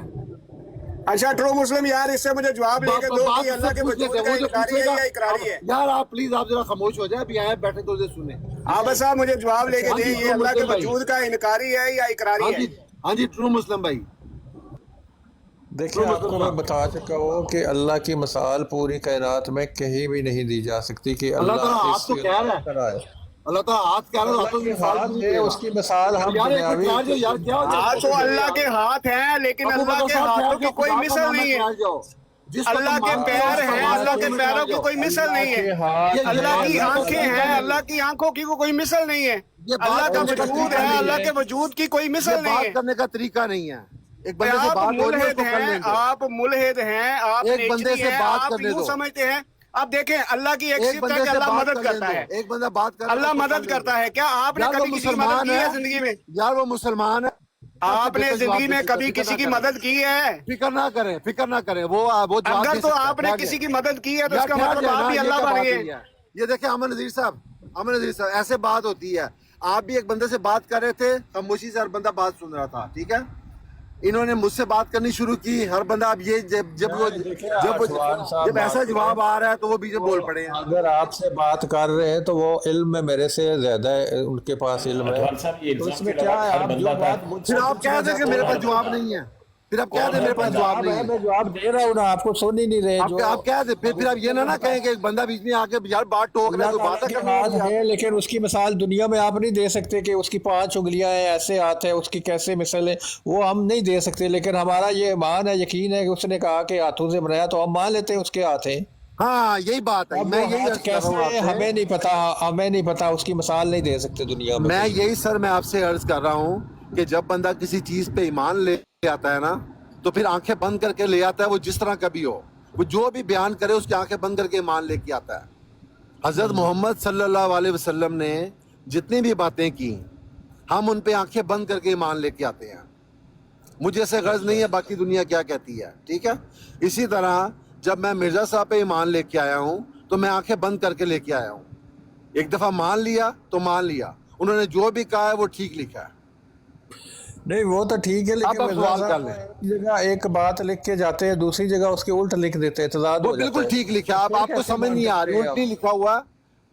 اچھا ٹرو مسلم یار اس سے مجھے جواب لے کے دو کہ اللہ کے وجود کا انکاری ہے یا اقراری ہے؟ یار آپ پلیز آپ ذرا خاموش ہو جائیں، ابھی آئے بیٹھے تو سنیں۔ آپ صاحب مجھے جواب لے کے دیں، یہ اللہ کے وجود کا انکاری ہے یا اقراری ہے؟ ہاں جی ٹرو مسلم بھائی۔ دیکھیں آپ کو میں بتا چکا ہوں کہ اللہ کی مثال پوری کائنات میں کہیں بھی نہیں دی جا سکتی کہ اللہ تعالیٰ اللہ آپ تو کہہ رہا ہے، اللہ تعالیٰ ہاتھ کہہ رہا ہے، ہاتھ ہے، اس کی مثال ہم دنیاوی ہاں تو اللہ کے ہاتھ ہیں لیکن اللہ کے ہاتھوں کی کوئی مثل نہیں ہے۔ اللہ کے پیر ہیں، اللہ کے پیروں کی کوئی مثل نہیں ہے۔ اللہ کی آنکھیں ہیں، اللہ کی آنکھوں کی کوئی مثل نہیں ہے۔ اللہ کا وجود ہے، اللہ کے وجود کی کوئی مثل نہیں ہے۔ بات کرنے کا طریقہ نہیں ہے، ایک بندے سے آپ بات ہو رہی ہے، اس ملحد کو کر ہیں، لیں گے۔ آپ ملحد ہیں، آپ ایک بندے نیچری سے ہیں، بات آپ کرنے یوں دو۔ سمجھتے ہیں۔ اب دیکھیں اللہ کی ایک ایک صفت ہے بندے کہ سے اللہ بات مدد کر کرتا لیں ہے، دو، ایک بندہ بات کر اللہ مدد کرتا ہے۔ کیا آپ نے کبھی کسی کی مدد کی ہے زندگی میں؟ یار وہ مسلمان ہے، آپ نے زندگی میں کبھی کسی کی مدد کی ہے؟ فکر نہ کریں، فکر نہ کریں، وہ جواب اگر دے تو سکتا ہے۔ آپ نے کسی کی مدد کی ہے تو اس کا یار مطلب آپ بھی اللہ بن گئے۔ یہ دیکھیں امن نذیر صاحب، امن نذیر صاحب ایسے بات ہوتی ہے، آپ بھی ایک بندے سے بات کر رہے تھے، خاموشی سے ہر بندہ بات سن رہا تھا، ٹھیک ہے، انہوں نے مجھ سے بات کرنی شروع کی، ہر بندہ اب یہ جب ایسا جواب آ رہا ہے تو وہ بھی بول پڑے ہیں۔ اگر آپ سے بات کر رہے ہیں تو وہ علم میں میرے سے زیادہ ہے، ان کے پاس علم ہے، تو اس میں کیا ہے، آپ جو بات مجھ سے پھر آپ کہہ دیں کہ میرے پاس جواب نہیں ہے، پھر آپ کہہ دیں میرے پاس جواب نہیں ہے، میں جواب دے رہا ہوں نا، آپ کو سن ہی نہیں رہے جو آپ کہہ دیں، پھر آپ یہ نہ کہیں کہ ایک بندہ بیچ میں آ کے یار بات ٹوک رہا ہے، کوئی بات اللہ ہاتھ ہے، لیکن اس کی مثال دنیا میں آپ نہیں دے سکتے کہ اس کی 5 انگلیاں ہیں، ایسے ہاتھ ہے، اس کی کیسے مثل ہے، وہ ہم نہیں دے سکتے، لیکن ہمارا یہ ایمان ہے، یقین ہے کہ اس نے کہا کہ ہاتھوں سے بنایا تو ہم مان لیتے ہیں اس کے ہاتھ ہیں۔ ہاں یہی بات ہے، میں یہی عرض کر رہا ہوں آپ سے، ہمیں نہیں پتا، اس کی مثال نہیں دے سکتے دنیا میں۔ میں یہی سر میں آپ سے عرض کر رہا ہوں کہ جب بندہ کسی چیز پہ ایمان لے آتا ہے نا تو پھر آنکھیں بند کر کے لے آتا ہے، وہ جس طرح کا بھی ہو، وہ جو بھی بیان کرے اس کی آنکھیں بند کر کے ایمان لے کے آتا ہے۔ حضرت محمد صلی اللہ علیہ وسلم نے جتنی بھی باتیں کی ہم ان پہ آنکھیں بند کر کے ایمان لے کے آتے ہیں، مجھے ایسے غرض نہیں ہے باقی دنیا کیا کہتی ہے، ٹھیک ہے۔ اسی طرح جب میں مرزا صاحب پہ ایمان لے کے آیا ہوں تو میں آنکھیں بند کر کے لے کے آیا ہوں، ایک دفعہ مان لیا تو مان لیا، انہوں نے جو بھی کہا ہے وہ ٹھیک لکھا ہے۔ نہیں وہ تو ٹھیک ہے، اب آپ لیکن سوال کر لیں۔ ایک جگہ ایک بات لکھ کے جاتے ہیں، دوسری جگہ اس کے الٹ لکھ دیتے ہیں، تضاد وہ ہو جاتا بالکل ہے۔ ٹھیک لکھا ہے، آپ کو سمجھ نہیں آ رہی، الٹ نہیں لکھا ہوا۔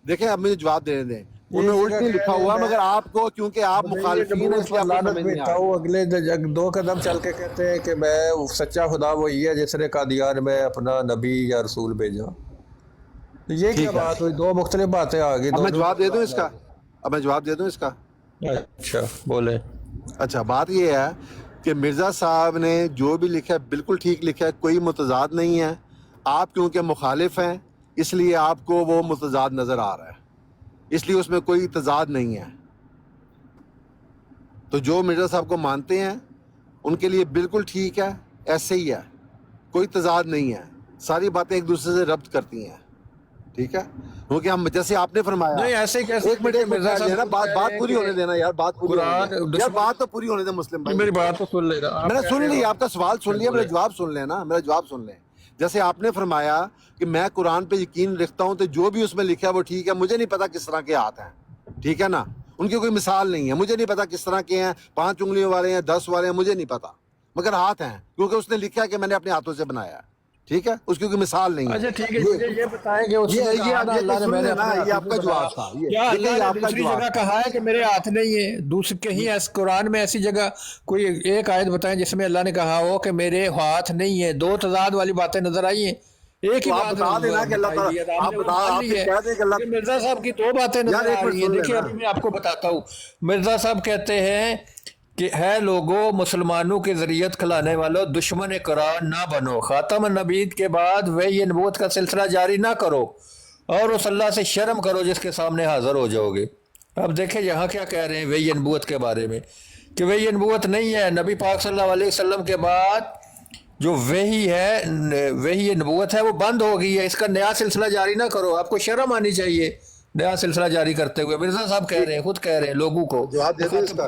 دیکھیں اب مجھے جواب دینے دیں، उनमें उल्ट नहीं लिखा हुआ, मगर आपको क्योंकि आप मुखालिफीन हैं इसलिए आपको समझ नहीं आ रहा। वो अगले 2 कदम चल के कहते हैं कि मैं सच्चा खुदा वही है जिसने कादियान में अपना नबी या रसूल भेजा। तो ये क्या बात हुई? 2 मुख्तलिफ बातें आ गई। अब मैं जवाब दे दूं इसका, अब मैं जवाब दे दूं इसका। अच्छा बोले। अच्छा, बात ये है कि मिर्ज़ा साहब ने जो भी लिखा है बिल्कुल ठीक लिखा है, कोई मुतजाद नहीं है। आप क्योंकि मुखालिफ हैं इसलिए आपको वो मुतजाद नज़र आ रहा है, इसलिए उसमें कोई तजाद नहीं है। तो जो मिर्ज़ा साहब को मानते हैं उनके लिए बिल्कुल ठीक है, ऐसे ही है, कोई तजाद नहीं है, सारी बातें एक दूसरे से रब्त करती हैं, ठीक है। क्योंकि हम जैसे आपने फरमाया, नहीं ऐसे कैसे? एक मिनट मिर्ज़ा साहब, बात पूरी होने देना यार, बात पूरी होने देना यार, बात तो पूरी होने दे मुस्लिम भाई। मेरी बात तो सुन लेना। मैंने सुन ली, आपका सवाल सुन लिया, मेरा जवाब सुन लेना, मेरा जवाब सुन लें। जैसे आपने फरमाया कि मैं कुरान पे यकीन रखता हूँ तो जो भी उसमें लिखा है वो ठीक है, मुझे नहीं पता किस तरह के हाथ हैं, ठीक है ना, उनकी कोई मिसाल नहीं है, मुझे नहीं पता किस तरह के हैं, 5 उंगलियों वाले हैं, 10 वाले हैं, मुझे नहीं पता, मगर हाथ हैं क्योंकि उसने लिखा है कि मैंने अपने हाथों से बनाया है, ठीक है, उसकी कोई मिसाल नहीं है। अच्छा ठीक है, मुझे ये बताएं कि ये आपका जवाब था। क्या अल्लाह ने दूसरी जगह कहा है कि मेरे हाथ नहीं है? दूसरी कहीं कुरान में ऐसी जगह कोई एक आयत बताएं जिसमें अल्लाह ने कहा हो कि मेरे हाथ नहीं है? 2 तजाद वाली बातें नजर आई हैं, एक ही बात बता देना कि अल्लाह ताला, आप बता, आप कह दें कि अल्लाह, मिर्जा साहब की 2 बातें नजर आ रही हैं। देखिए अभी मैं आपको बताता हूँ। मिर्जा साहब कहते हैं कि है लोगों, मुसलमानों की ज़रियत खिलाने वालों, दुश्मन कुरान ना बनो, ख़ातम नबीद के बाद वही नबूवत का सिलसिला जारी ना करो और उस अल्लाह से शर्म करो जिसके सामने हाज़िर हो जाओगे। अब देखें यहाँ क्या कह रहे हैं वही नबूवत के बारे में कि वही नबूवत नहीं है। नबी पाक सल्लल्लाहु अलैहि वसल्लम के बाद जो वही है, वही नबूवत है, वो बंद हो गई है, इसका नया सिलसिला जारी ना करो। आपको शर्म आनी चाहिए नया सिलसिला जारी करते हुए। मिर्जा साहब कह रहे हैं, खुद कह रहे हैं लोगों को जवाब दे दो इसका,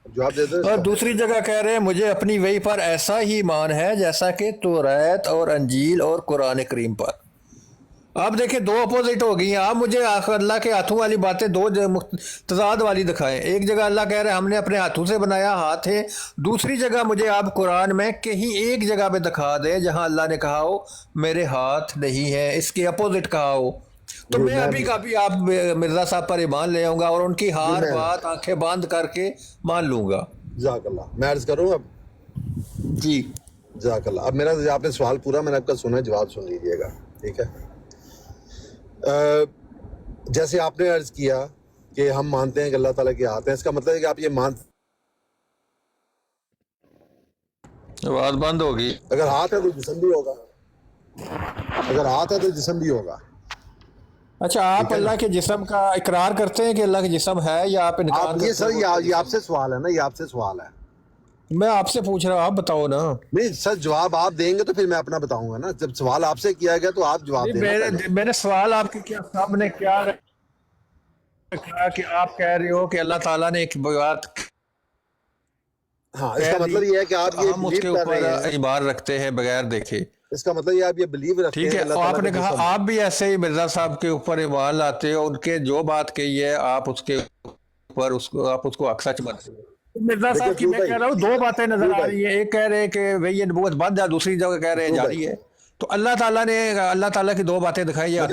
जवाब दे दो। और दूसरी जगह कह रहे हैं मुझे अपनी वही पर ऐसा ही ईमान है जैसा कि तौरात और अंजील और कुरान करीम पर। आप देखिए 2 अपोजिट हो गई हैं। आप मुझे अल्लाह के हाथों वाली बातें 2 तजाद वाली दिखाएं। एक जगह अल्लाह कह रहे हैं हमने अपने हाथों से बनाया, हाथ है। दूसरी जगह मुझे आप कुरान में कहीं एक जगह पे दिखा दे जहां अल्लाह ने कहा हो मेरे हाथ नहीं है, इसके अपोजिट कहा हो, तो मैं अभी कभी आप मिर्जा साहब पर ईमान ले आऊंगा और उनकी हर बात आंखें बंद करके मान लूंगा। जज़ाकल्लाह। मैं अर्ज करूं अब? जी जज़ाकल्लाह। अब मेरा आपने सवाल पूरा मैंने आपका सुना, जवाब सुन लीजिएगा, ठीक है। जैसे आपने अर्ज किया कि हम मानते हैं कि अल्लाह ताला के हाथ हैं, इसका मतलब है कि आप ये आवाज बंद होगी। अगर हाथ है तो जिस्म भी होगा, अगर हाथ है तो जिस्म भी होगा। अच्छा, आप अल्लाह के जिस्म का इकरार करते हैं कि अल्लाह के जिस्म है या आप इनकार करते हैं? ये सर ये आपसे सवाल है ना, ये आपसे सवाल है, मैं आपसे पूछ रहा हूँ, आप बताओ ना। नहीं सर, जवाब आप देंगे तो फिर मैं अपना बताऊंगा ना। जब सवाल आपसे किया गया तो आप जवाब देना। मैंने सवाल आपके क्या सामने क्या रखा कि आप कह रहे हो कि अल्लाह ताला ने एक बात, हाँ, इसका मतलब ये है कि आप ये हम उसके ऊपर ईमान रखते हैं बगैर देखे। इसका मतलब ये आप ये बिलीव रखते हैं। ठीक है, और आपने कहा आप भी ऐसे ही मिर्जा साहब के ऊपर ईमान लाते हो, उनके जो बात कही है आप उसके ऊपर आप उसको अक्सर मानते हो। मिर्जा साहब की मैं कह रहा हूँ 2 बातें नजर आ रही है। एक कह रहे हैं कि वही नबूवत बंद है, दूसरी जगह कह रहे हैं जारी है। तो अल्लाह ताला की 2 बातें दिखाई है।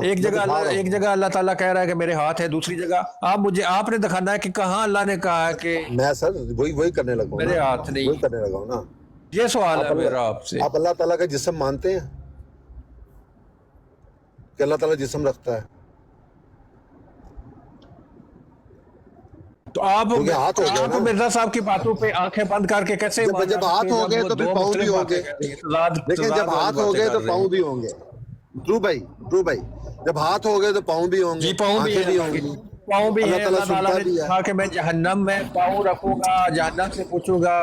एक जगह अल्लाह ताला कह रहा है कि मेरे हाथ है, दूसरी जगह आपने दिखाना है कि कहाँ अल्लाह ने कहा है कि मैं सर वही करने लगा, मेरे हाथ नहीं, वही करने लगा ना। ये सवाल है मेरा आपसे। आप अल्लाह ताला का जिस्म मानते हैं कि अल्लाह ताला जिस्म रखता है? तो आप मिर्जा साहब की बातों पे आंखें बंद करके कैसे? जब हाथ हो गए तो फिर पाँव भी होंगे। लेकिन जब हाथ हो गए तो पाँव भी होंगे। ट्रू भाई, जब हाथ हो गए तो पाँव भी होंगे। जी, पाँव भी होंगे, पाँव भी है। अल्लाह ताला ने कहा कि मैं जहन्नम में पाँव रखूंगा, जहन्नम से पूछूंगा।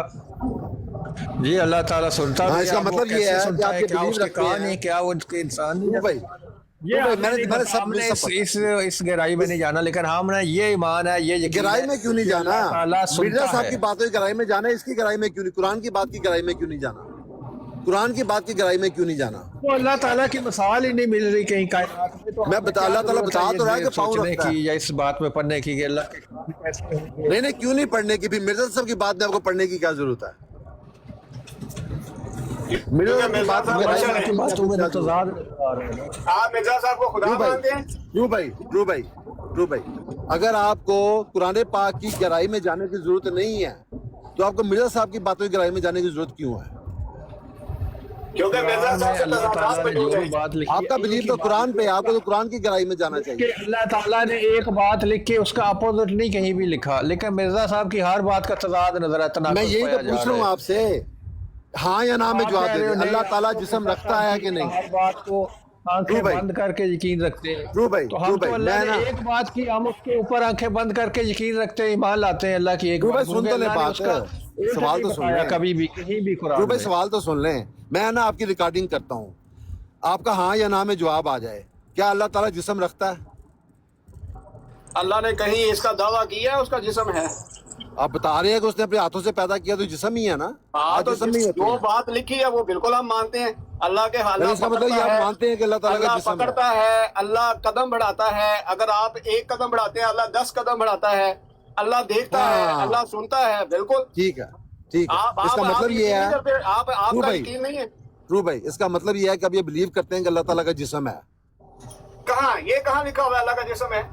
जी, अल्लाह ताला सुनता है। इसका मतलब ये है कि आप क्या उसके कान है, क्या वो उसके इंसान नहीं है भाई? ये मैंने इस गहराई में नहीं जाना, लेकिन हाँ मैंने ये ईमान है, ये गहराई में क्यों नहीं जाना? मिर्जा साहब की बातों की गहराई में जाना है, इसकी गहराई में क्यों नहीं? कुरान की बात की गहराई में क्यों नहीं जाना? कुरान की बात की गहराई में क्यों नहीं जाना? तो अल्लाह ताला की मिसाल ही नहीं मिल रही कहीं कायनात में। तो मैं बता, अल्लाह ताला बता तो रहा है कि पाँव रखता है। या इस बात में पढ़ने की अल्लाह के कैसे होंगे? नहीं क्यों नहीं पढ़ने की? फिर मिर्जा साहब की बात में आपको पढ़ने की क्या जरूरत है? मिर्जा साहब को खुदा मानते हैं? ट्रू भाई, ध्रुव भाई, अगर आपको कुरान पाक की गहराई में जाने की जरूरत नहीं है तो आपको मिर्जा साहब की बातों की गहराई में जाने की जरूरत क्यों है? क्योंकि मिर्जा साहब से अल्लाह ताला ने जो भी बात लिखी आपका है, बिलीव तो कुरान पे है, आपको तो कुरान की गहराई में जाना कि चाहिए। अल्लाह ताला ने एक बात लिख के उसका अपोजिट नहीं कहीं भी लिखा, लेकिन मिर्जा साहब की हर बात का तजाद नजर आता है। मैं यही तो पूछ रहा हूँ आपसे, हाँ या ना में आप जवाब कह दे रहे हो दें। नहीं, अल्लाह ताला आपको जिस्म मिर्जा रखता साहब है की कि नहीं? हर बात को आंखें ध्रुव भाई, बंद करके यकीन रखते हैं। ध्रुव भाई, तो ध्रुव हम तो भाई, अल्लाह मैं ने ना एक बात की, हम उसके ऊपर आंखें बंद करके यकीन रखते हैं, ईमान लाते हैं अल्लाह की एक ध्रुव भाई बात। सुन तो ले अल्लाह ने बात, उसका उल्टा सवाल नहीं तो सुन बताया ले। कभी भी कहीं भी कुरान ध्रुव भाई में। सवाल तो सुन लें, मैं ना आपकी रिकॉर्डिंग करता हूँ, आपका हाँ या ना में जवाब आ जाए। क्या अल्लाह ताला जिस्म रखता है? अल्लाह ने कहीं इसका दावा किया है उसका जिस्म है? आप बता रहे हैं कि उसने अपने हाथों से पैदा किया, तो जिस्म ही है ना। हाँ, तो जिस्म नहीं होते जो हैं। बात लिखी है वो बिल्कुल हम मानते हैं। अल्लाह के लेकिन इसका मतलब ये आप मानते हैं कि अल्लाह ताला का अल्लाह जिस्म है। पकड़ता है, अल्लाह कदम बढ़ाता है। अगर आप एक कदम बढ़ाते हैं अल्लाह 10 कदम बढ़ाता है। अल्लाह देखता है, हाँ। अल्लाह सुनता है। बिल्कुल ठीक है, ठीक है। आप इसका मतलब ये यकीन है, नहीं करते, आप ध्रुव आपका भाई, यकीन नहीं है। ध्रुव भाई, इसका मतलब ये है कि आप ये बिलीव करते हैं कि अल्लाह ताला का जिस्म है। कहाँ लिखा हुआ है अल्लाह का जिस्म है?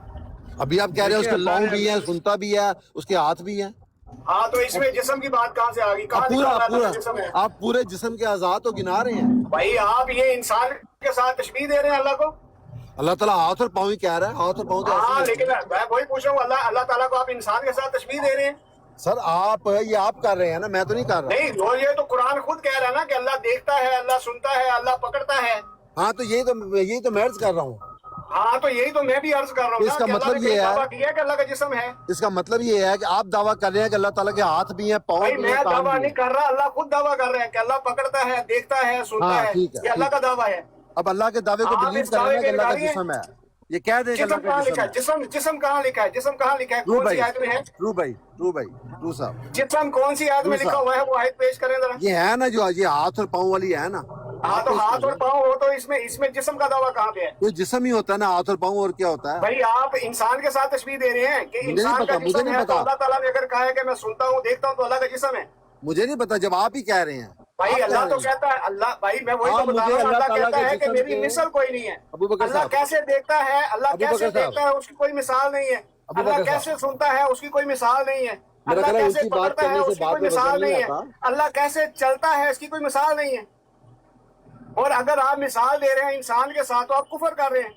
अभी आप कह रहे हैं उसके अल्लाह पाँव ने भी हैं, सुनता भी है, उसके हाथ भी हैं। हाँ, तो इसमें जिस्म की बात कहाँ से आ गई? कहाँ आप लिखा पूरा हुआ है अल्लाह पूरा का जिस्म है? आप पूरे जिस्म के आजाद तो गिना रहे हैं। भाई आप ये इंसान के साथ तशबीह दे रहे हैं अल्लाह को। अल्लाह ताला हाथ और पाँव ही कह रहा है, हाथ और पाँव तो ऐसे हाँ, ही लेकिन मैं वही पूछ रहा हूँ, अल्लाह ताला को आप इंसान के साथ तशबीह दे रहे हैं। सर आप ये आप कर रहे हैं ना, मैं तो नहीं कर रहा। नहीं, ये तो कुरान खुद कह रहा है ना कि अल्लाह देखता है, अल्लाह सुनता है, अल्लाह पकड़ता है। हाँ, तो यही तो मैं अर्ज कर रहा हूँ। हाँ, तो यही तो मैं भी अर्ज कर रहा हूँ ना इसका कि अल्लाह मतलब ने ये कहीं है- दावा किया कि अल्लाह का जिस्म है। इसका मतलब ये है कि आप दावा कर रहे हैं कि अल्लाह ताला के हाथ भी हैं, पाँव भाई भी मैं हैं, कान दावा भी नहीं हैं। कर रहा, अल्लाह खुद दावा कर रहे हैं कि अल्लाह पकड़ता है, देखता है, सुनता हाँ, है। ठीक है, ये अल्लाह ठीक का दावा है। अब अल्लाह के दावे को आप बिलीव इस कर रहे दावे हैं कि के अल्लाह का इनकारी हैं? जिस्म है। ये कह दें कि जिस्म अल्लाह का कहाँ लिखा जिस्म है? है। जिस्म कहाँ लिखा है? जिस्म कहाँ लिखा है? ध्रुव कौन भाई, सी आयत में है? ध्रुव साहब, जिस्म कौन सी आयत में ध्रुव लिखा साहब। हुआ है? वो आयत पेश करें जरा। ये है ना जो ये हाथ और पाँव वाली है ना। हाँ, तो हाथ और पाँव हो तो इसमें जिस्म का दावा कहाँ पे है? तो जिस्म ही होता है ना, हाथ और पाँव, और क्या होता है? भाई आप इंसान के साथ तशबीह दे रहे हैं कि मुझे नहीं इंसान पता, का मुझे जिस्म नहीं है। तो पता। अल्लाह ताला ने अगर कहा है कि मैं सुनता हूँ, देखता हूँ, तो अल्लाह का जिस्म है। मुझे नहीं पता, जब आप ही कह रहे हैं। भाई आप अल्लाह कह तो रहे हैं। कहता है, अल्लाह भाई मैं वही हाँ, तो बता मुझे रहा हूँ, अल्लाह अल्लाह ताला कहता के है कि जिस्म मेरी के- मिसाल कोई नहीं है। अबू बकर अल्लाह साहब। कैसे देखता है, अल्लाह अबू कैसे बकर साहब। देखता है, उसकी कोई मिसाल नहीं है। अबू अल्लाह बकर कैसे साहब। सुनता है, उसकी कोई मिसाल नहीं है। मेरा अल्लाह ख्याल है कैसे उनकी बात पकड़ता है, करने से उसकी बात कोई में मिसाल वजन नहीं नहीं है। आता। अल्लाह कैसे चलता है, इसकी कोई मिसाल नहीं है। और अगर आप मिसाल दे रहे हैं इंसान के साथ, तो आप कुफर कर रहे हैं।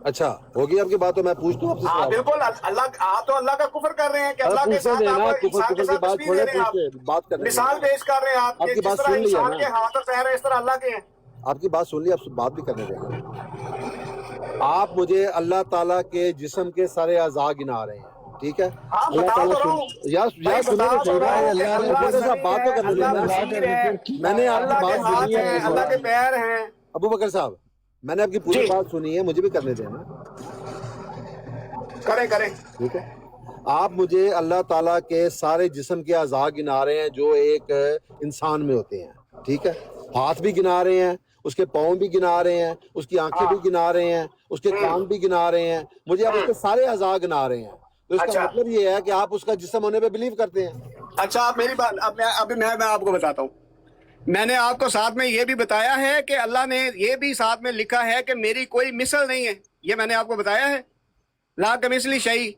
अच्छा, होगी आपकी बात, तो मैं पूछता हूँ आपसे हाँ सवाल। बिल्कुल, आप तो अल्लाह का कुफर कर रहे हैं कि अरे अल्लाह के पूछने साथ देना, आप कुफर इंसान के कुफर की साथ बात तशबीह दे रहे हैं। छोड़े, आप बात करने मिसाल पेश कर रहे हैं आप कि आपकी जिस बात तरह सुन ली है इंसान ना? के हाथ और पैर है, इस तरह अल्लाह के हैं। आपकी बात सुन ली, आप बात भी करने देंगे। आप मुझे अल्लाह ताला के जिस्म के सारे अज़ा गिना रहे हैं, ठीक है? हाँ, अल्लाह बता ताला तो रहा सुन, हूँ। यार भाई सुनो बता तो तो सही रहा बात। हूँ कि अल्लाह अबू बकर साहब सही बात तो है, करने अल्लाह देना। बसीर है, मैंने आपकी अल्लाह के बात हाथ सुनी है, हैं, अल्लाह के पैर हैं। अबू बकर साहब, मैंने आपकी पूरी जी। बात सुनी है, मुझे भी करने देना, करें ठीक है? आप मुझे अल्लाह ताला के सारे जिस्म के अज़ा गिना रहे हैं जो एक इंसान में होते हैं, ठीक है? हाथ भी गिना रहे हैं, उसके पाँव भी गिना रहे हैं, उसकी आंखें भी गिना रहे हैं, उसके कान भी गिना रहे हैं, मुझे आप उसके सारे अज़ा गिना रहे हैं। तो इसका अच्छा। मतलब ये है कि आप उसका जिस्म होने पे बिलीव करते हैं। अच्छा, आप मेरी बात अभी मैं आपको बताता हूँ। मैंने आपको साथ में ये भी बताया है कि अल्लाह ने ये भी साथ में लिखा है कि मेरी कोई मिसल नहीं है। ये मैंने आपको बताया है, ला कमिसली शई,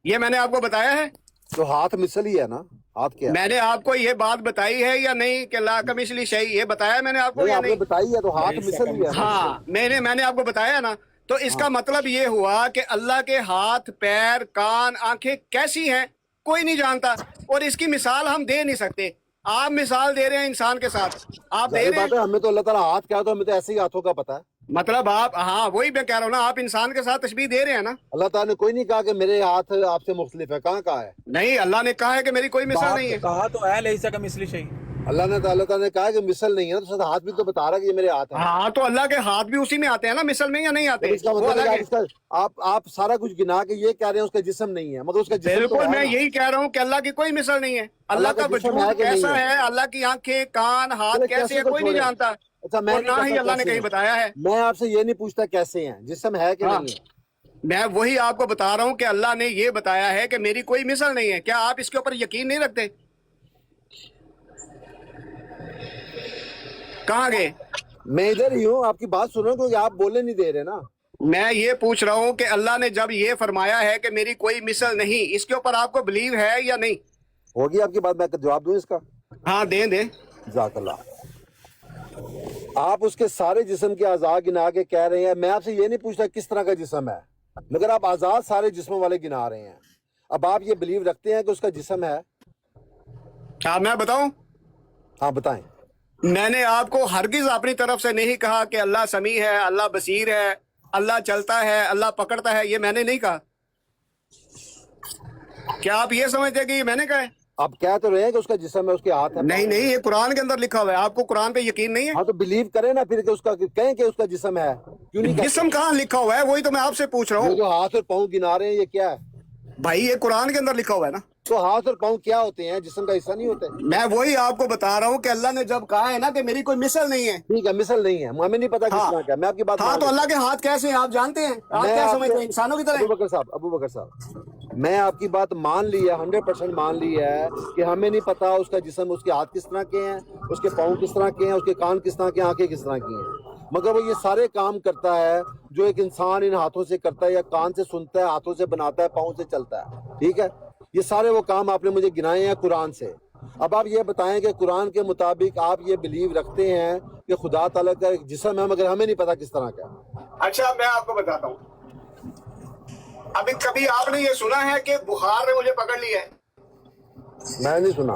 ये मैंने आपको बताया है। तो हाथ मिसल ही है ना, हाथ क्या है? मैंने आपको ये बात बताई है या नहीं कि ला कमिसली शई, ये बताया मैंने आपको नहीं, या आपने नहीं? बताई है, तो हाथ मिसल ही है ना। हाँ, मैंने आपको बताया ना। तो इसका मतलब ये हुआ कि अल्लाह के हाथ, पैर, कान, आंखें कैसी हैं कोई नहीं जानता, और इसकी मिसाल हम दे नहीं सकते। आप मिसाल दे रहे हैं इंसान के साथ, आप दे जाहिर रहे बात हैं। है, हमें तो अल्लाह ताला हाथ क्या है, तो हमें तो ऐसे ही हाथों का पता है। मतलब आप, हाँ वही मैं कह रहा हूँ ना, आप इंसान के साथ तशबीह दे रहे हैं ना। अल्लाह ताला ने कोई नहीं कहा कि मेरे हाथ आपसे मुख्तलिफ है, कहाँ कहा है? नहीं, अल्लाह ने कहा है कि मेरी कोई मिसाल नहीं है। कहा तो है लैसा कमिसली शै। अल्लाह ताला ने कहा कि मिसल नहीं है, तो हाथ भी तो बता रहा है कि ये मेरे हाथ है। हाँ, तो अल्लाह के हाथ भी उसी में आते हैं ना, मिसल में, या नहीं आते? तो इसका वो मतलब है अलग कि है। आप सारा कुछ गिना के ये कह रहे हैं उसका जिस्म नहीं है, मगर उसका जिस्म तो बिल्कुल, है मैं ना। यही कह रहा हूँ कि अल्लाह की कोई मिसल नहीं है। अल्लाह का जिस्म है वजूद कि नहीं कैसा है? है, अल्लाह की आंखें, कान, हाथ चलो, कैसे कैसे है, तो कोई नहीं छोड़ें। जानता। अच्छा, मैं और नहीं ना ही कहता अल्लाह ने कैसे कहीं हैं। बताया है। मैं आपसे ये नहीं पूछता कैसे हैं, जिस्म है कि हाँ। नहीं है। मैं वही आपको बता रहा हूँ कि अल्लाह ने ये बताया है कि मेरी कोई मिसल नहीं है। क्या आप इसके ऊपर यकीन नहीं रखते? कहाँ गए? मैं इधर ही हूँ, आपकी बात सुन रहा हूँ, क्योंकि आप बोलने नहीं दे रहे ना। मैं ये पूछ रहा हूँ कि अल्लाह ने जब ये फरमाया है कि मेरी कोई मिसल नहीं, इसके ऊपर आपको बिलीव है या नहीं? होगी आपकी बात, मैं जवाब दूं इसका? हाँ दें। जज़ाकल्लाह। आप उसके सारे जिस्म के आज़ा गिना के कह रहे हैं, मैं आपसे ये नहीं पूछता किस तरह का जिस्म है, मगर आप आज़ाद सारे जिस्मों वाले गिना रहे हैं। अब आप ये बिलीव रखते हैं कि उसका जिस्म है? हाँ मैं बताऊं? हाँ बताएं। मैंने आपको हरगिज अपनी तरफ से नहीं कहा कि अल्लाह समी है, अल्लाह बसीर है, अल्लाह चलता है, अल्लाह पकड़ता है, ये मैंने नहीं कहा। क्या आप ये समझते हैं कि ये मैंने कहा है? आप कह तो रहे हैं कि उसका जिस्म है, उसके हाथ है। नहीं, ये कुरान के अंदर लिखा हुआ है। आपको कुरान पे यकीन नहीं है? हाँ तो बिलीव करें ना फिर, कि उसका कहें कि उसका जिस्म है, क्यों नहीं कहते? जिस्म कहाँ लिखा हुआ है? वही तो मैं आपसे पूछ रहा ये हूँ जो हाथ और पाँव गिना रहे हैं ये क्या है? भाई, ये कुरान के अंदर लिखा हुआ है ना। तो हाथ और पाँव क्या होते हैं? जिस्म का हिस्सा नहीं होते? मैं वही आपको बता रहा हूँ कि अल्लाह ने जब कहा है ना कि मेरी कोई मिसल नहीं है। ठीक है, मिसल नहीं है, हमें नहीं पता किस हाँ। तरह का है। मैं आपकी बात हाँ मान तो लेता अल्लाह के हाथ कैसे हैं आप जानते हैं? आप मैं क्या आपसे- समझते हैं? इंसानों की तरह? अबू बकर साहब, मैं आपकी बात मान ली है, 100% मान ली है कि हमें नहीं पता उसका जिस्म, उसके हाथ किस तरह के हैं, उसके पाँव किस तरह के हैं, उसके कान किस तरह के, आंखें किस तरह की हैं, मगर वो ये सारे काम करता है जो एक इंसान इन हाथों से करता है, या कान से सुनता है, हाथों से बनाता है, पाँव से चलता है। ठीक है, ये सारे वो काम आपने मुझे गिनाए हैं कुरान से। अब आप ये बताएं कि कुरान के मुताबिक आप ये बिलीव रखते हैं कि खुदा ताला का एक जिस्म है, मगर हमें नहीं पता किस तरह का है। अच्छा मैं आपको बताता हूँ, अभी कभी आपने ये सुना है कि बुखार ने मुझे पकड़ लिया है? मैंने नहीं सुना।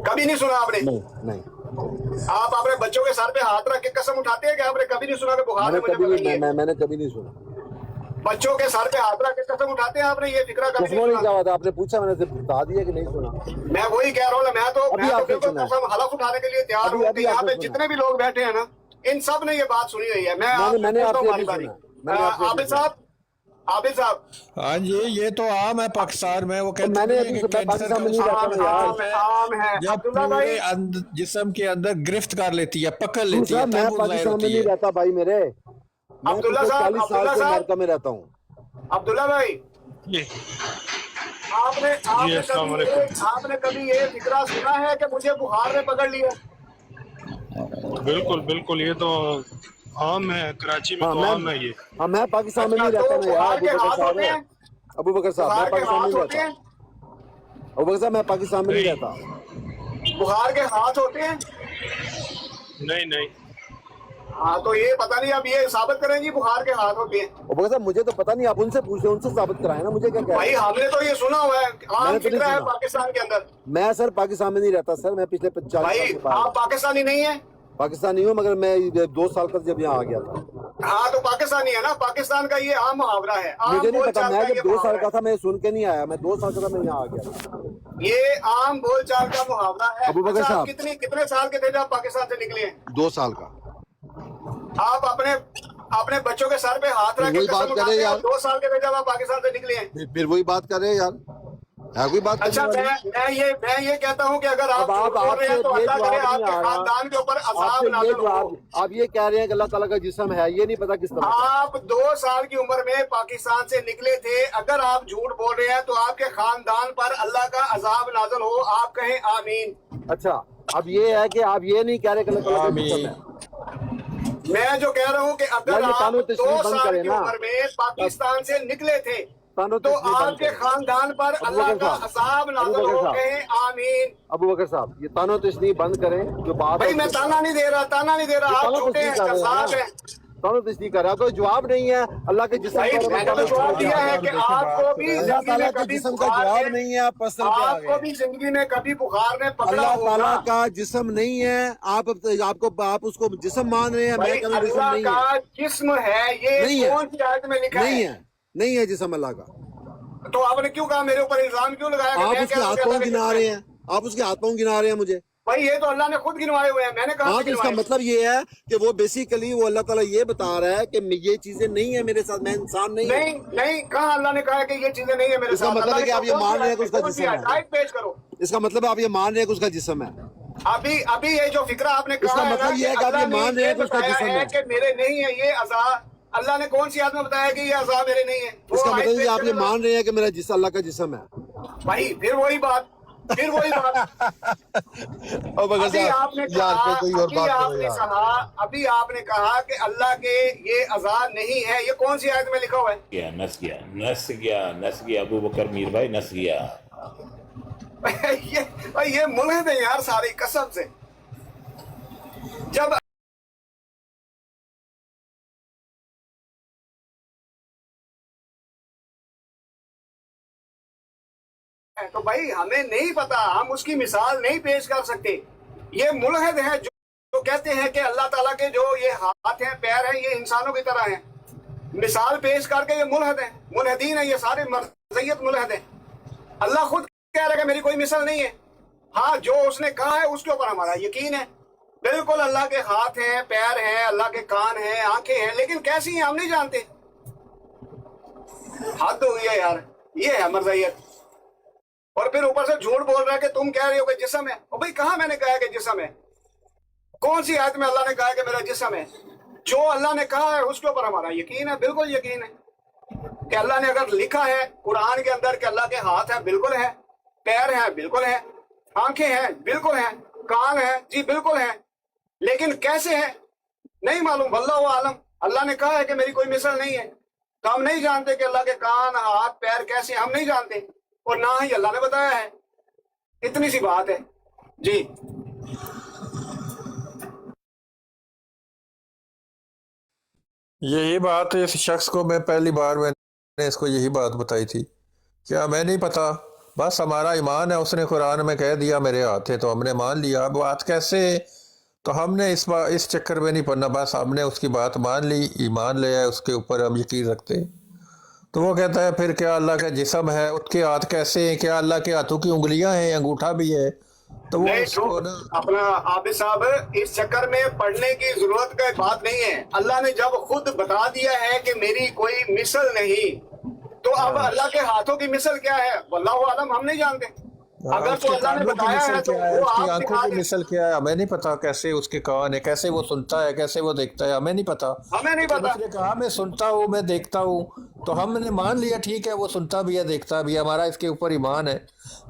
कभी नहीं सुना आपने? नहीं, आप अपने बच्चों के सर पे हाथ रख के कसम उठाते हैं कि आपने कभी नहीं सुना कि बुखार ने मुझे पकड़ लिया है? मैंने कभी नहीं सुना। बच्चों के सर पे हाथ रख के कसम उठाते हैं आपने? ये फिक्रा कभी कसमों नहीं नहीं सुना? क्या बात है, आपने पूछा, मैंने सिर्फ बता दिया कि नहीं सुना। मैं वही कह रहा हूँ ना, मैं तो अभी आपने बिल्कुल सुना। कसम हलफ उठाने के लिए तैयार हूँ कि यहाँ पे जितने भी लोग बैठे हैं ना, इन सब ने ये बात सुनी हुई है। मैंने आपसे बारी बारी। आबिद साहब, हाँ जी, ये तो आम है पाकिस्तान में। वो कहते मैंने हैं अभी कि कैंसर पाकिस्तान में नहीं रहता यार। आम है जब अब्दुल्ला भाई। पूरे जिस्म के अंदर गिरफ्त कर लेती है, पकड़ लेती है, मैं तब वो जाहिर पाकिस्तान में होती नहीं है। रहता भाई मेरे, मैं अब्दुल्ला पिछले साहब, 40 साल से अमेरिका में रहता हूँ। अब्दुल्ला भाई, आपने कभी ये फिक्रा सुना है कि मुझे बुखार ने पकड़ लिया? बिल्कुल, ये तो आम है, कराची में तो आम है ये। हाँ मैं पाकिस्तान में नहीं अच्छा, रहता तो ना यार। बुखार के हाथ होते हैं? अबू बकर साहब, मैं बुखार के पाकिस्तान में हाथ नहीं होते रहता। हैं? अबू बकर साहब, मैं पाकिस्तान में नहीं रहता। बुखार के हाथ होते हैं? नहीं। हाँ तो ये पता नहीं, अब ये साबित करें जी बुखार के हाथ होते हैं। अबू बकर साहब, मुझे तो पता नहीं, आप उनसे पूछ रहे, उनसे साबित कराए ना, मुझे क्या कह रहे भाई हैं? हमने तो ये सुना हुआ है, आम मैंने तो नहीं फिक्रा है सुना। पाकिस्तान के अंदर। मैं सर पाकिस्तान में नहीं रहता सर, मैं पिछले 40 साल भाई से बाहर आप हूँ। पाकिस्तानी नहीं है? पाकिस्तानी हूँ, मगर मैं 2 साल तक जब यहाँ आ गया था। हाँ तो पाकिस्तानी है ना, पाकिस्तान का ये आम मुहावरा है। आम मुझे नहीं पता, बोलचाल मैं का जब ये 2 साल मुहावरा का था मैं सुन के नहीं आया, मैं 2 साल का था, मैं यहाँ आ गया था। है। ये आम बोलचाल का मुहावरा है। अबू बकर अच्छा, आप साहब। कितने साल के थे जब पाकिस्तान से निकले हैं? 2 साल का। आप अपने बच्चों के सर पे हाथ रख के वही कसम बात उठाते करें हैं, यार। 2 साल के थे जब आप पाकिस्तान से निकले हैं। फिर वही बात कर रहे हैं यार, है कोई बात अच्छा करने वाली? मैं ये कहता हूँ कि अगर आप अब आप झूठ बोल रहे हैं तो आपसे ये अल्लाह करे जवाब नहीं आपके आ रहा। खानदान के ऊपर अजाब आपसे ये नाज़िल हो। जवाब, आप ये कह रहे हैं कि अल्लाह ताला का जिस्म है, ये नहीं पता किस तरह का। आप 2 साल की उम्र में पाकिस्तान से निकले थे, अगर आप झूठ बोल रहे हैं तो आपके खानदान पर अल्लाह का अजाब नाज़िल हो। आप कहें आमीन। अच्छा, अब ये है कि आप ये नहीं कह रहे कि अल्लाह ताला का जिस्म है। मैं जो कह रहा हूँ कि अगर यार, ये आप तानो 2 तशरीह बंद साल करें की ना। उम्र में पाकिस्तान से निकले थे तानो तो तशरीह बंद आपके करें। खानदान पर अबू अल्लाह बकर का साहब, अजाब नाज़िल अबू बकर हो। साहब। कहें आमीन। अबू बकर साहब, ये तानो तशरीह बंद करें, जो बात भाई है मैं ताना नहीं दे रहा, आप तानो झूठे तशरीह हैं, कर रहे कसाब हैं हैं। ना। तानो तशरीह कर रहा, कोई जवाब नहीं है अल्लाह के जिस्म भाई का। मैंने तो जवाब दिया है कि आपको भी अल्लाह जिंदगी ताला में के कभी जिस्म का बुखार जवाब ने- नहीं है, आप पसंद पे आ आपको गए। भी जिंदगी में कभी बुखार ने पकड़ा अल्लाह ताला होगा। का जिस्म नहीं है, आप उसको जिस्म मान रहे हैं, भाई मैं कहता हूं जिस्म अल्लाह नहीं का है। जिस्म है, ये नहीं है। कौन सी आयत में लिखा नहीं है? है, नहीं है जिस्म अल्लाह का। तो आपने क्यों कहा, मेरे ऊपर इल्जाम क्यों लगाया कि आप मैं उसके कह रहा हूं हाथ कि पाँव अल्लाह के गिना जिस्म रहे है? हैं, आप उसके हाथ पाँव गिना रहे हैं मुझे। भाई ये तो अल्लाह ने खुद गिनवाए हुए हैं, मैंने कहा हाँ, तो इसका मतलब ये है कि वो बेसिकली वो अल्लाह ताला ये बता रहा है कि ये चीजें नहीं है मेरे साथ, मैं इंसान नहीं हूँ। नहीं कहा अल्लाह ने कहा कि ये चीजें नहीं है मेरे इसका साथ। मतलब अल्लाह है कि ने आप ये कहा, मान रहे हैं कि उसका कौन सी जिस्म आयत? है। आयत पेश करो। इसका मतलब आप ये मान रहे हैं कि उसका जिस्म है। अभी ये जो फिक्रा आपने कहा इसका है मतलब ना ये है कि आप अल्लाह ये ने मान रहे हैं कि उसका बताया जिस्म है। कि मेरे नहीं है ये अज़ाब। अल्लाह ने कौन सी आयत में बताया कि ये अज़ाब मेरे नहीं है? वो इसका आयत मतलब ये पेश आप ये करो। मान रहे हैं कि मेरा जिस्म अल्लाह का जिस्म है। भाई फिर वही बात, फिर वही बात। और मगर अभी साहब आपने यार कहा, पे कोई और बात करो यार। अभी आपने कहा कि अल्लाह के ये अजान नहीं है, ये कौन सी आयत में लिखा हुआ है? नस गया अबू बकर मीर भाई, नस गया। ये मुल्हिद है यार सारी कसम से। जब तो भाई हमें नहीं पता, हम उसकी मिसाल नहीं पेश कर सकते। ये मुल्हिद है जो कहते हैं कि अल्लाह ताला के जो ये हाथ हैं पैर हैं ये इंसानों की तरह हैं, मिसाल पेश करके ये मुल्हिद है, मुल्हिदीन है, ये सारे मरज़ियत मुल्हिद है। अल्लाह खुद कह रहा है कि मेरी कोई मिसाल नहीं है। हाँ, जो उसने कहा है उसके ऊपर हमारा यकीन है। बिल्कुल अल्लाह के हाथ हैं, पैर हैं, अल्लाह के कान हैं, आंखें हैं, लेकिन कैसी हैं हम नहीं जानते। हद हो गई है यार, ये है मरज़ियत। और फिर ऊपर से झूठ बोल रहा है कि तुम कह रहे हो कि जिस्म है। और भाई कहाँ मैंने कहा है कि जिस्म है? कौन सी आयत में अल्लाह ने कहा है कि मेरा जिस्म है? जो अल्लाह ने कहा है उसके ऊपर हमारा यकीन है, बिल्कुल यकीन है कि अल्लाह ने अगर लिखा है कुरान के अंदर कि अल्लाह के हाथ है, बिल्कुल है, पैर है, बिल्कुल है, आंखें हैं, बिल्कुल हैं, कान है, जी बिल्कुल है, लेकिन कैसे है नहीं मालूम। वल्लाहु आलम। अल्लाह ने कहा है कि मेरी कोई मिसाल नहीं है, तो हम नहीं जानते कि अल्लाह के कान, हाथ, पैर कैसे, हम नहीं जानते, और ना ही अल्लाह ने बताया है। इतनी सी बात है जी। यही बात इस शख्स को मैं पहली बार मैंने इसको यही बात बताई थी, क्या मैं नहीं पता, बस हमारा ईमान है, उसने कुरान में कह दिया मेरे हाथ है तो हमने मान लिया। अब बात कैसे, तो हमने इस चक्कर में नहीं पड़ना, बस हमने उसकी बात मान ली, ईमान ले आए, उसके ऊपर हम यकीन रखते हैं। तो वो कहता है फिर क्या अल्लाह का जिस्म है, उसके हाथ कैसे हैं, क्या अल्लाह के हाथों की उंगलियां हैं, अंगूठा भी है? तो वो उसको ना अपना आबिद साहब, इस चक्कर में पढ़ने की जरूरत का बात नहीं है। अल्लाह ने जब खुद बता दिया है कि मेरी कोई मिसल नहीं, तो अब अल्लाह के हाथों की मिसल क्या है वल्लाहु आलम, हम नहीं जानते। अगर तो अल्लाह ने बताया है तो वो उसकी आप आंखों दिखा की दें। मिसल क्या है हमें नहीं पता, कैसे उसके कान है, कैसे वो सुनता है, कैसे वो देखता है, हमें नहीं पता। हमें नहीं लेकिन पता। उसने कहा मैं सुनता हूँ, मैं देखता हूँ, तो हमने मान लिया ठीक है, वो सुनता भी है, देखता भी है, हमारा इसके ऊपर ईमान है।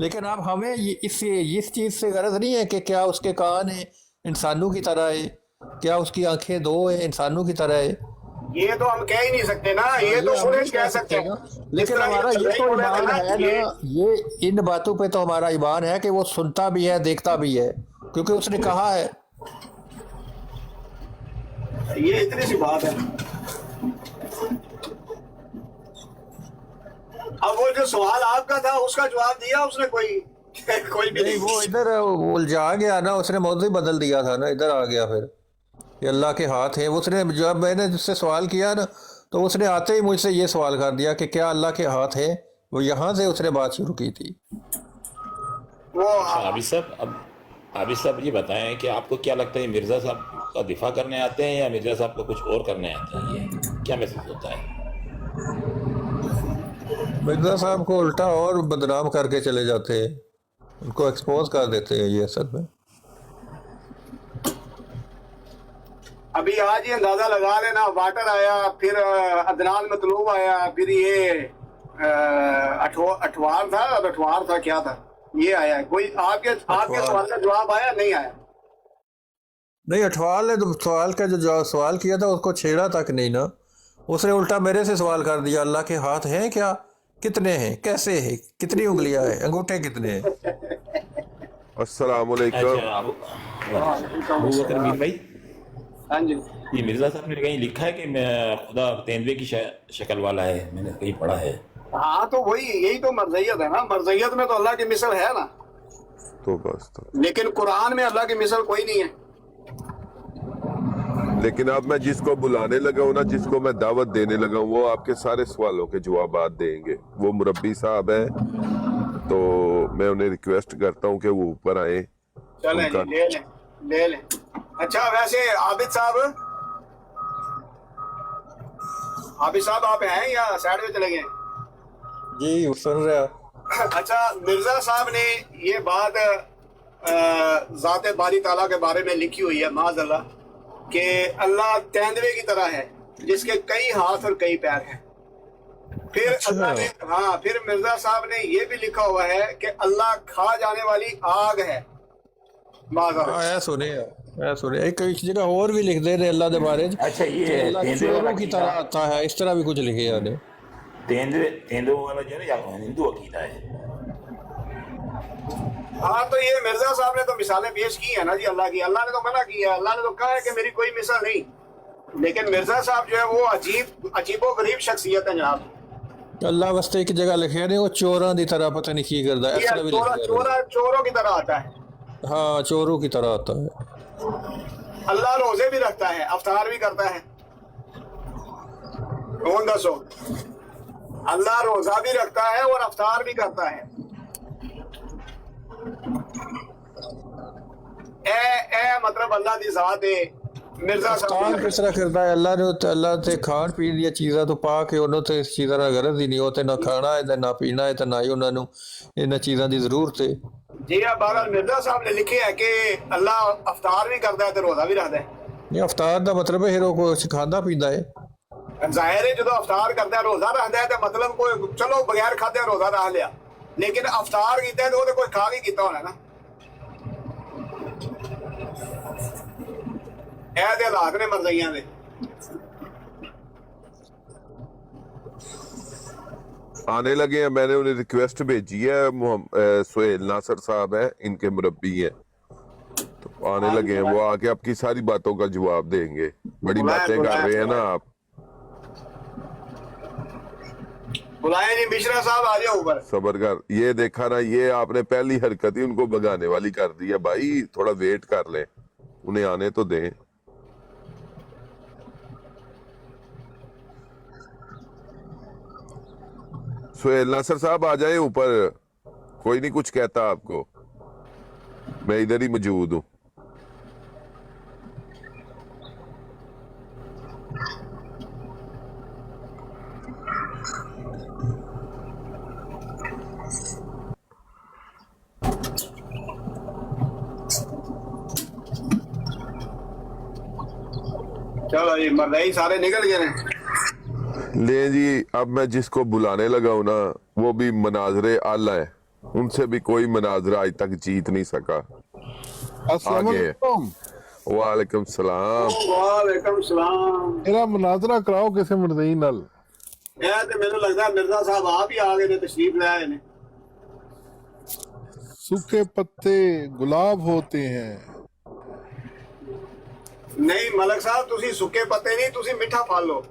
लेकिन अब हमें इस चीज़ से गरज नहीं है कि क्या उसके कान है इंसानों की तरह है, क्या उसकी आंखें दो है इंसानों की तरह है, ये तो हम कह ही नहीं सकते ना, ये तो हम नहीं सुरेश कह सकते हैं। लेकिन हमारा ये तो ईमान है ना, ये इन बातों पे तो हमारा ईमान है कि वो सुनता भी है, देखता भी है, क्योंकि उसने कहा है। ये इतनी सी बात है। अब वो जो सवाल आपका था उसका जवाब दिया उसने कोई भी नहीं, वो इधर उलझा गया ना, उसने मौजू ही बदल दिया था ना, इधर आ गया फिर ये अल्लाह के हाथ है। उसने जब मैंने जिससे सवाल किया ना, तो उसने आते ही मुझसे ये सवाल कर दिया कि क्या अल्लाह के हाथ है, वो यहाँ से उसने बात शुरू की थी। वो आबिद साहब ये बताएं कि आपको क्या लगता है, मिर्ज़ा साहब का दिफा करने आते हैं या मिर्ज़ा साहब को कुछ और करने आता है? ये क्या महसूस होता है? मिर्ज़ा साहब को उल्टा और बदनाम करके चले जाते हैं, उनको एक्सपोज कर देते हैं ये असल में। अभी आज ही अंदाजा लगा लेना, वाटर आया, फिर अदनान मतलूब आया, फिर ये अठवार था क्या था, ये आया है। कोई आपके सवाल का जवाब आया नहीं आया? नहीं, अठवाल ने तो सवाल का जो सवाल किया था उसको छेड़ा तक नहीं ना, उसने उल्टा मेरे से सवाल कर दिया, अल्लाह के हाथ हैं क्या, कितने हैं, कैसे हैं, कितनी उंगलियां हैं, अंगूठे कितने हैं? अस्सलाम वालेकुम। अच्छा, अबू बकर मीर भाई, हाँ जी, ये मिर्ज़ा साहब ने कहीं लिखा है कि मैं खुदा तेंदुए की शक्ल वाला है, मैंने कहीं पढ़ा है। हाँ तो वही, यही तो मरज़ियत है ना, मरज़ियत में तो अल्लाह की मिसल है ना, तो बस तो लेकिन कुरान में अल्लाह की मिसल कोई नहीं है। लेकिन अब मैं जिसको बुलाने लगा हूँ ना, जिसको मैं दावत देने लगा हूँ, वो आपके सारे सवालों के जवाब देंगे। वो मुरब्बी साहब हैं, तो मैं उन्हें रिक्वेस्ट करता हूँ कि वो ऊपर आए। चलें उनका- जी, ले लें। अच्छा, वैसे आबिद साहब आप हैं या साइड में चले गए? जी सुन रहा। अच्छा, मिर्जा साहब ने ये बात ज़ाते बारी ताला के बारे में लिखी हुई है माज़अल्लाह, कि अल्लाह तेंदुए की तरह है जिसके कई हाथ और कई पैर हैं। फिर अल्लाह ने, हाँ, फिर मिर्जा साहब ने ये भी लिखा हुआ है कि अल्लाह खा जाने वाली आग है। ਇਹ ਸੁਣੇ ਇੱਕ ਜਗ੍ਹਾ ਹੋਰ ਵੀ ਲਿਖਦੇ ਨੇ ਅੱਲਾ ਦੇ ਬਾਰੇ ਚ अच्छा ये ਕਿ ਅੱਲਾ तेंदुए ਚੋरों वाला की अकीदा, तरह आता है, इस तरह भी कुछ लिखे ने। तेंदुए वाला जो है ना या हिंदू अकीदा है। हाँ, तो ये मिर्जा साहब ने तो मिसालें पेश की है ना जी अल्लाह की। अल्लाह ने तो मना किया है, अल्लाह ने तो कहा है कि मेरी कोई मिसाल नहीं। लेकिन मिर्जा साहब जो है वो अजीबो गरीब शख्सियत है जनाब। ਅੱਲਾ ਵਾਸਤੇ ਇੱਕ ਜਗ੍ਹਾ ਲਿਖਿਆ ਨੇ ਉਹ ਚੋਰਾਂ ਦੀ ਤਰ੍ਹਾਂ ਪਤਾ ਨਹੀਂ ਕੀ ਕਰਦਾ, ਇਸ ਤਰ੍ਹਾਂ ਵੀ ਲਿਖਿਆ ਹੈ। चोरों की तरह आता है। हाँ, चोरों की तरह आता है। अल्लाह रोजे भी रखता है, अफ्तार भी करता है। कौन दसो? अल्लाह रोजा भी रखता है और अफ्तार भी करता है। मतलब अल्लाह की जात है। मिर्जा ਅਫਤਾਰ ਕਿਸ ਤਰ੍ਹਾਂ ਕਰਦਾ ਹੈ? ਅੱਲਾ ਤੇ ਖਾਣ ਪੀਣ ਦੀਆਂ ਚੀਜ਼ਾਂ ਤੋਂ ਪਾ ਕੇ ਉਹਨੂੰ ਤੇ ਇਸ ਚੀਜ਼ਾਂ ਦਾ ਗਰਜ਼ ਹੀ ਨਹੀਂ, ਉਹ ਤੇ ਨਾ ਖਾਣਾ ਹੈ ਤੇ ਨਾ ਪੀਣਾ ਹੈ ਤੇ ਨਾ ਹੀ ਉਹਨਾਂ ਨੂੰ ਇਹਨਾਂ ਚੀਜ਼ਾਂ ਦੀ ਜ਼ਰੂਰਤ ਹੈ। जी हाँ, बहरहाल मिर्जा साहब ने लिखे है कि अल्लाह अफ्तार भी करता है तो रोजा भी रखता है। ਇਹ ਅਫਤਾਰ ਦਾ ਮਤਲਬ ਹੈ ਫਿਰ ਉਹ ਕੁਛ ਖਾਂਦਾ ਪੀਂਦਾ ਹੈ। जाहिर है जो अफ्तार करता है रोजा रखता है तो मतलब कोई चलो बगैर खाते रोजा रख लिया, लेकिन अफ्तार किया तो कोई खा के किया होना ना। ऐसे हालात ने मरज़इयां दे। आने लगे हैं, मैंने उन्हें रिक्वेस्ट भेजी है। सुहेल नासर साहब है, इनके मुरब्बी हैं, तो आने लगे हैं। वो आके आपकी सारी बातों का जवाब देंगे। बड़ी बातें कर रहे हैं ना आप। बुलाए नहीं मिश्रा साहब, आ जाओ ऊपर। सबर कर, ये देखा ना, ये आपने पहली हरकत ही उनको भगाने वाली कर दी है। भाई थोड़ा वेट कर ले, उन्हें आने तो दें। सुहेल नासर साहब आ जाए ऊपर, कोई नहीं कुछ कहता आपको, मैं इधर ही मौजूद हूं। चलो जी, मरदई सारे निकल गए हैं। ले जी, अब मैं जिसको बुलाने लगा हूं ना, वो भी मनाजरे आला है, उनसे भी कोई मनाजरा आज तक जीत नहीं सका। आगे वालेकुम सलाम। वालेकुम सलाम। मेरा मुनाजरा कराओ किसी मरदई नाल। ਇਹ ਤੇ ਮੈਨੂੰ ਲੱਗਦਾ ਮਿਰਜ਼ਾ ਸਾਹਿਬ ਆਪ ਹੀ ਆ ਗਏ ਨੇ, ਤਸ਼ਰੀਫ ਲੈ ਆਏ ਨੇ। सूखे पत्ते गुलाब होते हैं। ਨਹੀਂ ਮਲਕ ਸਾਹਿਬ, ਤੁਸੀਂ ਸੁੱਕੇ ਪੱਤੇ ਨਹੀਂ, ਤੁਸੀਂ ਮਿੱਠਾ ਫਲ ਲਓ।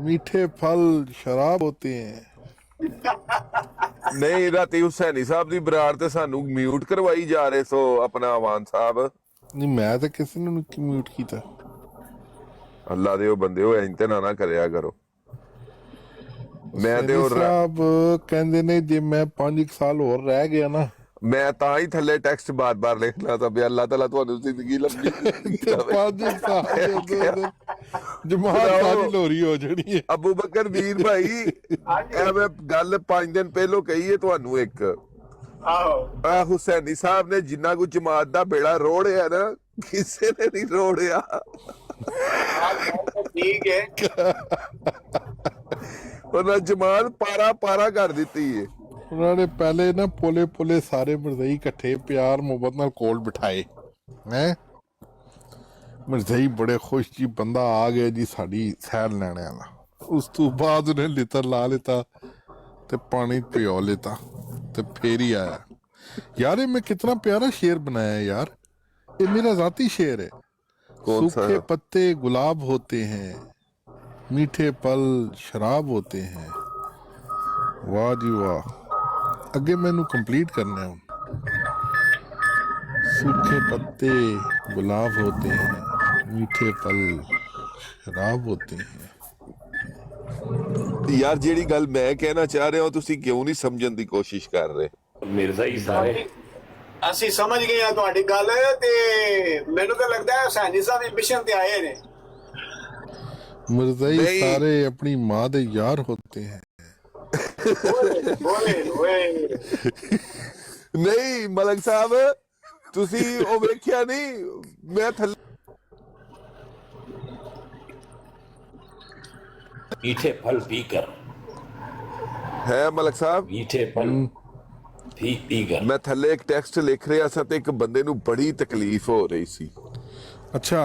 मीठे फल शराब होते हैं। नहीं, राती हुसैनी साहब दी बराड़ ते सानू म्यूट करवाई जा रहे सो अपना अवान साहब। नहीं मैं तो किसी ने म्यूट किया। अल्लाह दे ओ बंदे हो, इंते ना करया करो। मैं ते साहब कहंदे ने जे मैं 5 साल और रह गया ना, मैं ता ही थल्ले टेक्स्ट बार-बार लिखना था भी अल्लाह ताला तुहानू जिंदगी लंबी 5 साल दे अंदर जमात सारी लोरी हो जानी है। अबू बकर वीर भाई, एवें गल 5 दिन पहलो कही है तुहानू एक। ਆਹੋ, हुसैनी साहब ने जिन्ना कुछ जमात दा बेड़ा रोड़िया ना, किसी ने नहीं रोड़िया। ठीक है। उन्हें जमात पारा पारा कर दी है। उन्होंने पहले ना पोले पोले सारे मरदई इकट्ठे प्यार मोहब्बत नाल कोल बिठाए हैं। मरदई बड़े खुश जी, बंदा आ गया जी साड़ी सैर लैने वाला। उस तो बाद उन्हें लितर ला लेता ते पानी पियो लेता ते फिर ही आया। यार ये मैं कितना प्यारा शेर बनाया है यार, ये मेरा जाती शेर है। कौन सा? सूखे पत्ते गुलाब होते हैं, मीठे पल शराब होते हैं। वाह जी वाह, अगे मैनू कंप्लीट करना है। सूखे पत्ते गुलाब होते हैं, मीठे पल शराब होते हैं। यार जेड़ी गल मैं कहना चाह रहा हूं, तुसी क्यों नहीं समझन दी कोशिश कर रहे? मिर्जा ही सारे ਅਸੀਂ ਸਮਝ ਗਏ ਆ ਤੁਹਾਡੀ ਗੱਲ, ਤੇ ਮੈਨੂੰ ਤਾਂ ਲੱਗਦਾ ਹੈ ਹੁਸੈਨੀ ਸਾਹਿਬ ਮਿਸ਼ਨ ਤੇ ਆਏ ਨੇ। मरदई नहीं। सारे अपनी माँ दे यार होते हैं। नहीं मलक साहब, तुसी ओ वेख्या नहीं, मैं थल्ले मीठे फल पीकर ਹੈ ਮਲਕ ਸਾਹਿਬ मीठे पल फीकी गल ਮੈਂ ਥੱਲੇ ਇੱਕ ਟੈਕਸਟ ਲਿਖ ਰਿਹਾ ਸੀ ਤੇ ਇੱਕ ਬੰਦੇ ਨੂੰ ਬੜੀ ਤਕਲੀਫ ਹੋ ਰਹੀ ਸੀ ਅੱਛਾ